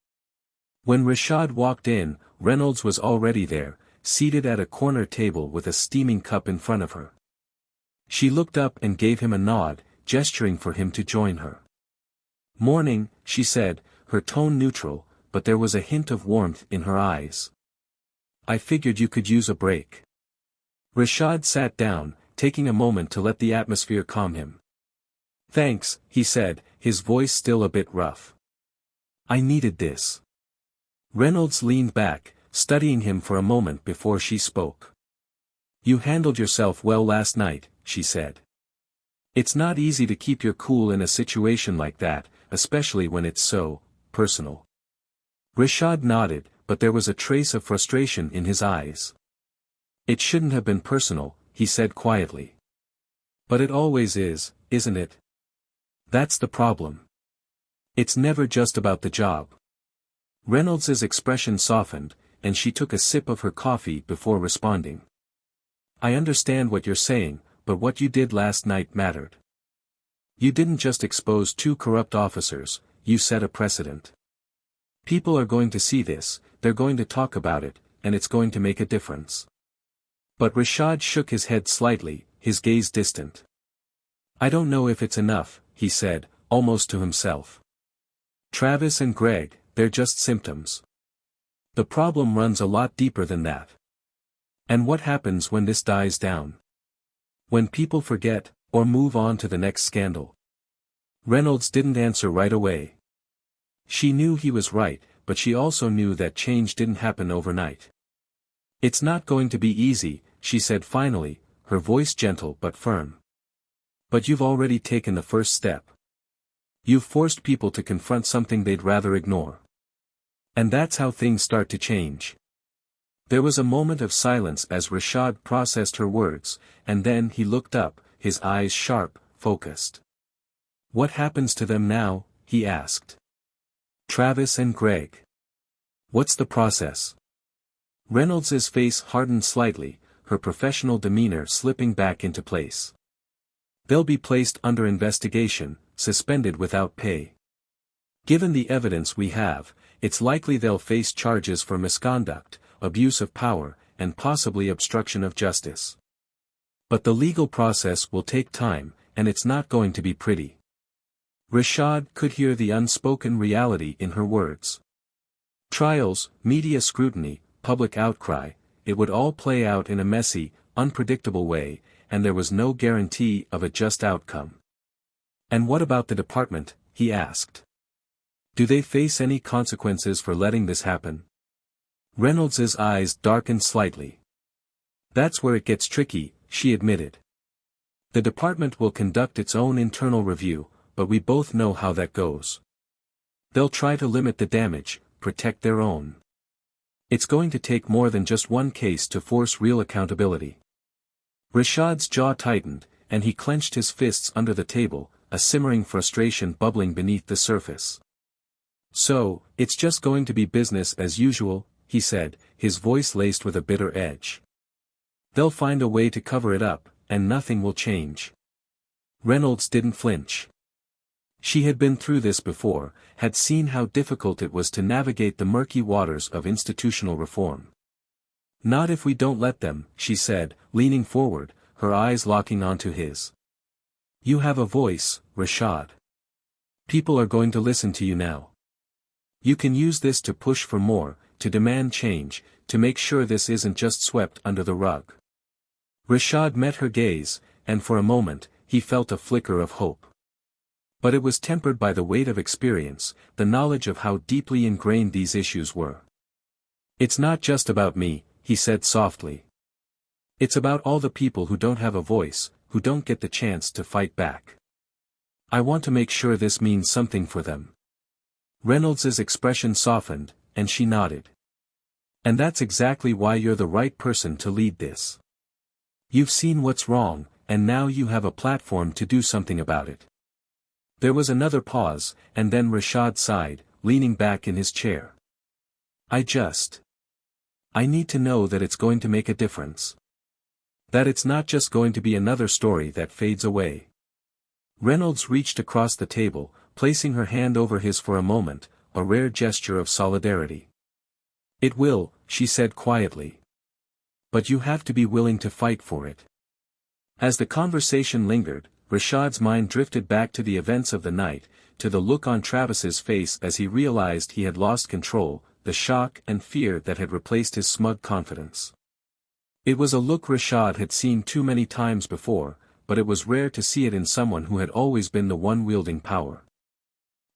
When Rashad walked in, Reynolds was already there, seated at a corner table with a steaming cup in front of her. She looked up and gave him a nod, gesturing for him to join her. "Morning," she said, her tone neutral, but there was a hint of warmth in her eyes. "I figured you could use a break." Rashad sat down, taking a moment to let the atmosphere calm him. "Thanks," he said, his voice still a bit rough. "I needed this." Reynolds leaned back, studying him for a moment before she spoke. "You handled yourself well last night," she said. "It's not easy to keep your cool in a situation like that, especially when it's so personal." Rashad nodded, but there was a trace of frustration in his eyes. "It shouldn't have been personal," he said quietly. "But it always is, isn't it? That's the problem. It's never just about the job." Reynolds's expression softened, and she took a sip of her coffee before responding. I understand what you're saying, but what you did last night mattered. You didn't just expose two corrupt officers, you set a precedent. People are going to see this, they're going to talk about it, and it's going to make a difference. But Rashad shook his head slightly, his gaze distant. I don't know if it's enough, he said, almost to himself. Travis and Greg, they're just symptoms. The problem runs a lot deeper than that. And what happens when this dies down? When people forget, or move on to the next scandal? Reynolds didn't answer right away. She knew he was right, but she also knew that change didn't happen overnight. It's not going to be easy, she said finally, her voice gentle but firm. But you've already taken the first step. You've forced people to confront something they'd rather ignore. And that's how things start to change. There was a moment of silence as Rashad processed her words, and then he looked up, his eyes sharp, focused. What happens to them now? He asked. Travis and Greg. What's the process? Reynolds's face hardened slightly, her professional demeanor slipping back into place. They'll be placed under investigation, suspended without pay. Given the evidence we have, it's likely they'll face charges for misconduct, abuse of power, and possibly obstruction of justice. But the legal process will take time, and it's not going to be pretty. Rashad could hear the unspoken reality in her words. Trials, media scrutiny, public outcry, it would all play out in a messy, unpredictable way, and there was no guarantee of a just outcome. And what about the department? He asked. Do they face any consequences for letting this happen? Reynolds's eyes darkened slightly. That's where it gets tricky, she admitted. The department will conduct its own internal review, but we both know how that goes. They'll try to limit the damage, protect their own. It's going to take more than just one case to force real accountability. Rashad's jaw tightened, and he clenched his fists under the table, a simmering frustration bubbling beneath the surface. So, it's just going to be business as usual, he said, his voice laced with a bitter edge. They'll find a way to cover it up, and nothing will change. Reynolds didn't flinch. She had been through this before, had seen how difficult it was to navigate the murky waters of institutional reform. Not if we don't let them, she said, leaning forward, her eyes locking onto his. You have a voice, Rashad. People are going to listen to you now. You can use this to push for more, to demand change, to make sure this isn't just swept under the rug. Rashad met her gaze, and for a moment, he felt a flicker of hope. But it was tempered by the weight of experience, the knowledge of how deeply ingrained these issues were. It's not just about me, he said softly. It's about all the people who don't have a voice, who don't get the chance to fight back. I want to make sure this means something for them. Reynolds's expression softened, and she nodded. And that's exactly why you're the right person to lead this. You've seen what's wrong, and now you have a platform to do something about it. There was another pause, and then Rashad sighed, leaning back in his chair. I need to know that it's going to make a difference. That it's not just going to be another story that fades away. Reynolds reached across the table, placing her hand over his for a moment, a rare gesture of solidarity. It will, she said quietly. But you have to be willing to fight for it. As the conversation lingered, Rashad's mind drifted back to the events of the night, to the look on Travis's face as he realized he had lost control, the shock and fear that had replaced his smug confidence. It was a look Rashad had seen too many times before, but it was rare to see it in someone who had always been the one wielding power.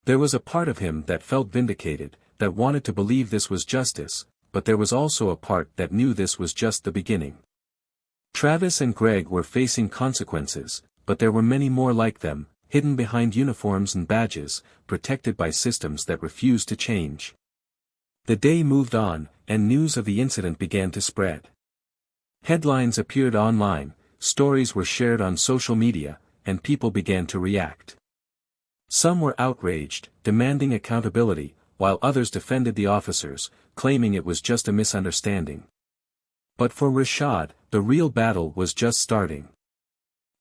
There was a part of him that felt vindicated, that wanted to believe this was justice, but there was also a part that knew this was just the beginning. Travis and Greg were facing consequences, but there were many more like them, hidden behind uniforms and badges, protected by systems that refused to change. The day moved on, and news of the incident began to spread. Headlines appeared online, stories were shared on social media, and people began to react. Some were outraged, demanding accountability, while others defended the officers, claiming it was just a misunderstanding. But for Rashad, the real battle was just starting.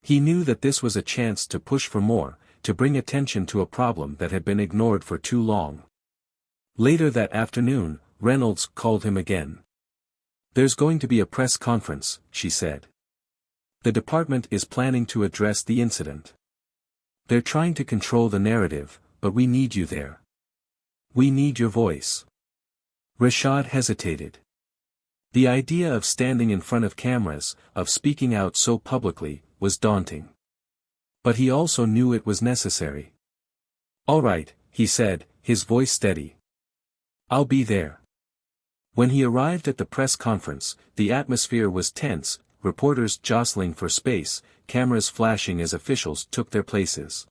He knew that this was a chance to push for more, to bring attention to a problem that had been ignored for too long. Later that afternoon, Reynolds called him again. "There's going to be a press conference," she said. "The department is planning to address the incident. They're trying to control the narrative, but we need you there. We need your voice." Rashad hesitated. The idea of standing in front of cameras, of speaking out so publicly, was daunting. But he also knew it was necessary. "All right," he said, his voice steady. "I'll be there." When he arrived at the press conference, the atmosphere was tense, reporters jostling for space, cameras flashing as officials took their places.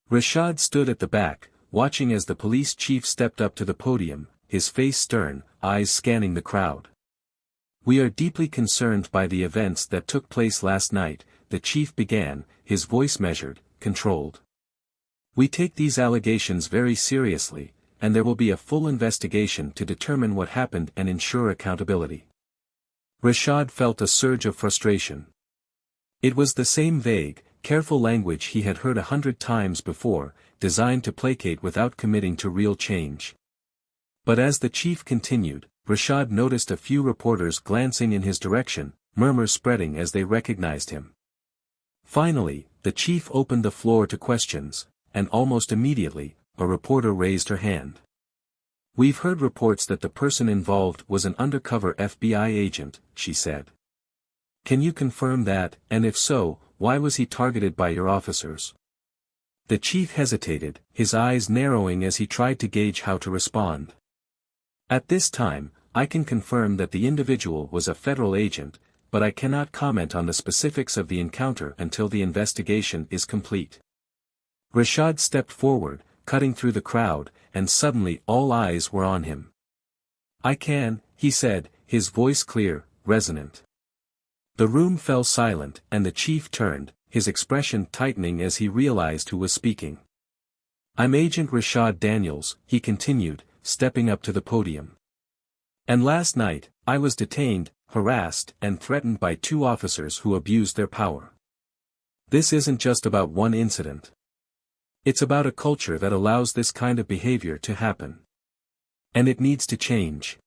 Rashad stood at the back, watching as the police chief stepped up to the podium, his face stern, eyes scanning the crowd. "We are deeply concerned by the events that took place last night," the chief began, his voice measured, controlled. "We take these allegations very seriously, and there will be a full investigation to determine what happened and ensure accountability." Rashad felt a surge of frustration. It was the same vague, careful language he had heard 100 times before, designed to placate without committing to real change. But as the chief continued, Rashad noticed a few reporters glancing in his direction, murmurs spreading as they recognized him. Finally, the chief opened the floor to questions, and almost immediately, a reporter raised her hand. "We've heard reports that the person involved was an undercover FBI agent," she said. "Can you confirm that, and if so, why was he targeted by your officers?" The chief hesitated, his eyes narrowing as he tried to gauge how to respond. "At this time, I can confirm that the individual was a federal agent, but I cannot comment on the specifics of the encounter until the investigation is complete." Rashad stepped forward, cutting through the crowd, and suddenly all eyes were on him. "I can," he said, his voice clear, resonant. The room fell silent, and the chief turned, his expression tightening as he realized who was speaking. "I'm Agent Rashad Daniels," he continued, stepping up to the podium. "And last night, I was detained, harassed, and threatened by 2 officers who abused their power. This isn't just about one incident. It's about a culture that allows this kind of behavior to happen. And it needs to change."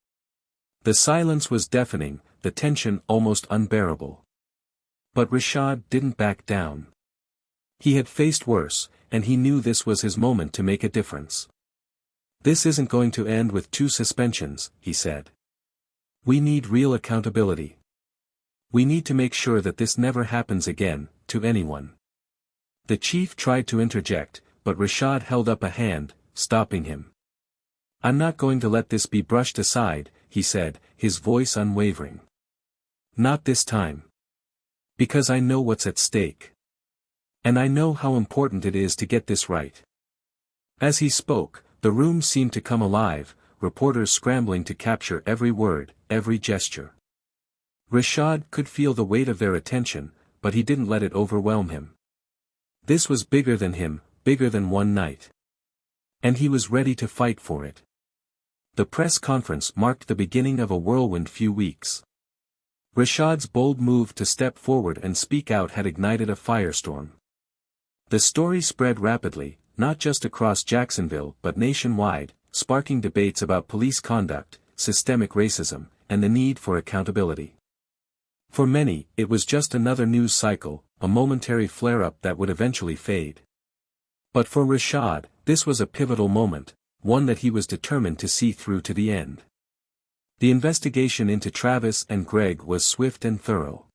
The silence was deafening, the tension almost unbearable. But Rashad didn't back down. He had faced worse, and he knew this was his moment to make a difference. "This isn't going to end with 2 suspensions," he said. "We need real accountability. We need to make sure that this never happens again, to anyone." The chief tried to interject, but Rashad held up a hand, stopping him. "I'm not going to let this be brushed aside," he said, his voice unwavering. "Not this time. Because I know what's at stake. And I know how important it is to get this right." As he spoke, the room seemed to come alive, reporters scrambling to capture every word, every gesture. Rashad could feel the weight of their attention, but he didn't let it overwhelm him. This was bigger than him, bigger than one night. And he was ready to fight for it. The press conference marked the beginning of a whirlwind few weeks. Rashad's bold move to step forward and speak out had ignited a firestorm. The story spread rapidly, not just across Jacksonville but nationwide, sparking debates about police conduct, systemic racism, and the need for accountability. For many, it was just another news cycle, a momentary flare-up that would eventually fade. But for Rashad, this was a pivotal moment, one that he was determined to see through to the end. The investigation into Travis and Greg was swift and thorough.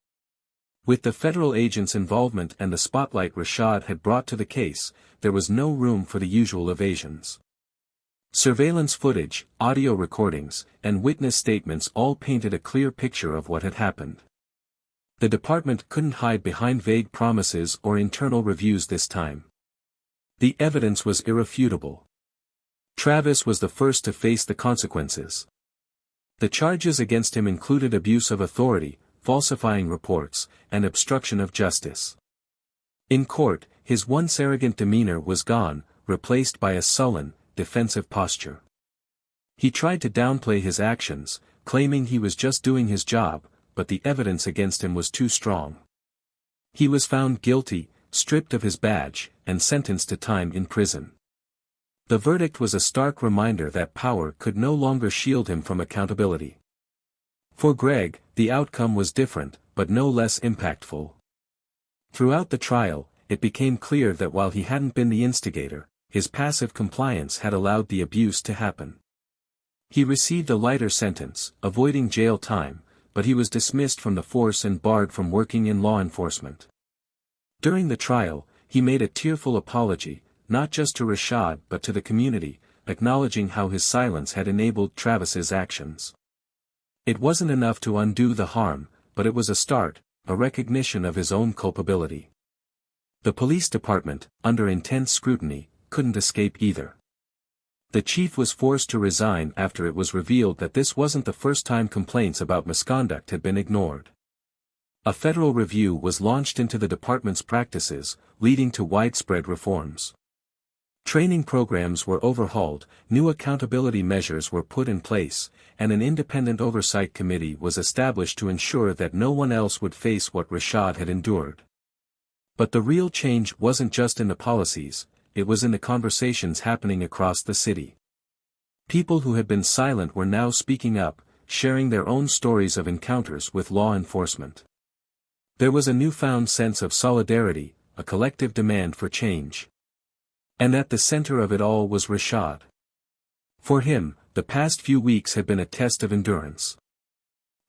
With the federal agents' involvement and the spotlight Rashad had brought to the case, there was no room for the usual evasions. Surveillance footage, audio recordings, and witness statements all painted a clear picture of what had happened. The department couldn't hide behind vague promises or internal reviews this time. The evidence was irrefutable. Travis was the first to face the consequences. The charges against him included abuse of authority, falsifying reports, and obstruction of justice. In court, his once arrogant demeanor was gone, replaced by a sullen, defensive posture. He tried to downplay his actions, claiming he was just doing his job, but the evidence against him was too strong. He was found guilty, stripped of his badge, and sentenced to time in prison. The verdict was a stark reminder that power could no longer shield him from accountability. For Greg, the outcome was different, but no less impactful. Throughout the trial, it became clear that while he hadn't been the instigator, his passive compliance had allowed the abuse to happen. He received a lighter sentence, avoiding jail time, but he was dismissed from the force and barred from working in law enforcement. During the trial, he made a tearful apology, not just to Rashad but to the community, acknowledging how his silence had enabled Travis's actions. It wasn't enough to undo the harm, but it was a start, a recognition of his own culpability. The police department, under intense scrutiny, couldn't escape either. The chief was forced to resign after it was revealed that this wasn't the first time complaints about misconduct had been ignored. A federal review was launched into the department's practices, leading to widespread reforms. Training programs were overhauled, new accountability measures were put in place, and an independent oversight committee was established to ensure that no one else would face what Rashad had endured. But the real change wasn't just in the policies, it was in the conversations happening across the city. People who had been silent were now speaking up, sharing their own stories of encounters with law enforcement. There was a newfound sense of solidarity, a collective demand for change. And at the center of it all was Rashad. For him, the past few weeks had been a test of endurance.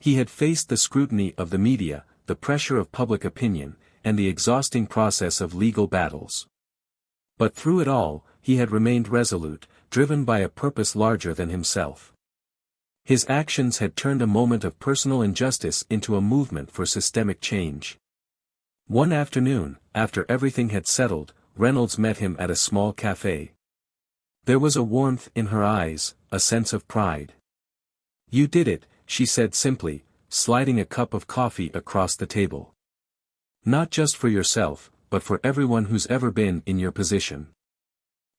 He had faced the scrutiny of the media, the pressure of public opinion, and the exhausting process of legal battles. But through it all, he had remained resolute, driven by a purpose larger than himself. His actions had turned a moment of personal injustice into a movement for systemic change. One afternoon, after everything had settled, Reynolds met him at a small cafe. There was a warmth in her eyes, a sense of pride. "You did it," she said simply, sliding a cup of coffee across the table. "Not just for yourself, but for everyone who's ever been in your position."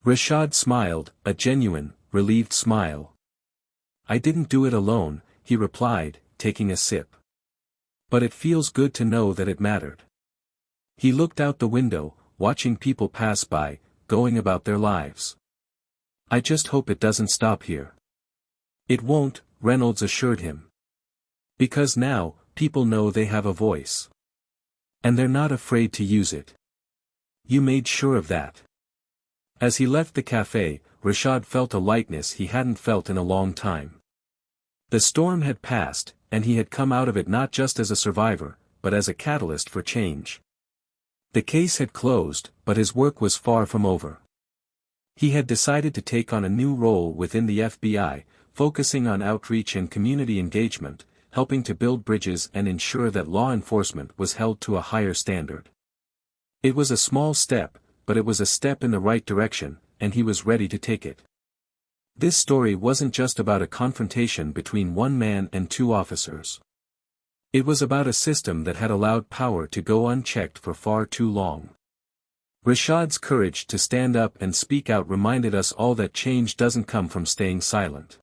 Rashad smiled, a genuine, relieved smile. "I didn't do it alone," he replied, taking a sip. "But it feels good to know that it mattered." He looked out the window, watching people pass by, going about their lives. "I just hope it doesn't stop here." "It won't," Reynolds assured him. "Because now, people know they have a voice. And they're not afraid to use it. You made sure of that." As he left the cafe, Rashad felt a lightness he hadn't felt in a long time. The storm had passed, and he had come out of it not just as a survivor, but as a catalyst for change. The case had closed, but his work was far from over. He had decided to take on a new role within the FBI, focusing on outreach and community engagement, helping to build bridges and ensure that law enforcement was held to a higher standard. It was a small step, but it was a step in the right direction, and he was ready to take it. This story wasn't just about a confrontation between one man and two officers. It was about a system that had allowed power to go unchecked for far too long. Rashad's courage to stand up and speak out reminded us all that change doesn't come from staying silent.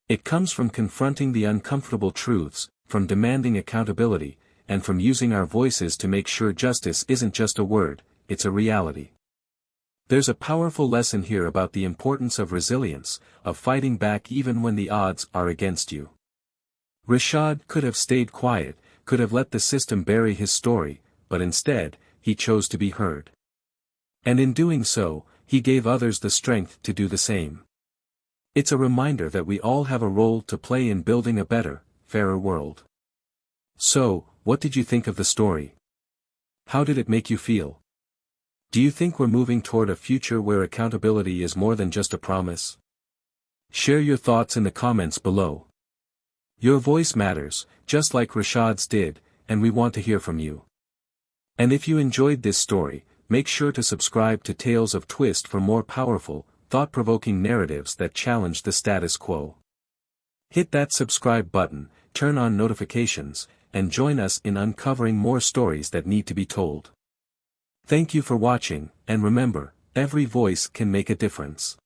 It comes from confronting the uncomfortable truths, from demanding accountability, and from using our voices to make sure justice isn't just a word, it's a reality. There's a powerful lesson here about the importance of resilience, of fighting back even when the odds are against you. Rashad could have stayed quiet, could have let the system bury his story, but instead, he chose to be heard. And in doing so, he gave others the strength to do the same. It's a reminder that we all have a role to play in building a better, fairer world. So, what did you think of the story? How did it make you feel? Do you think we're moving toward a future where accountability is more than just a promise? Share your thoughts in the comments below. Your voice matters, just like Rashad's did, and we want to hear from you. And if you enjoyed this story, make sure to subscribe to Tales of Twist for more powerful, thought-provoking narratives that challenge the status quo. Hit that subscribe button, turn on notifications, and join us in uncovering more stories that need to be told. Thank you for watching, and remember, every voice can make a difference.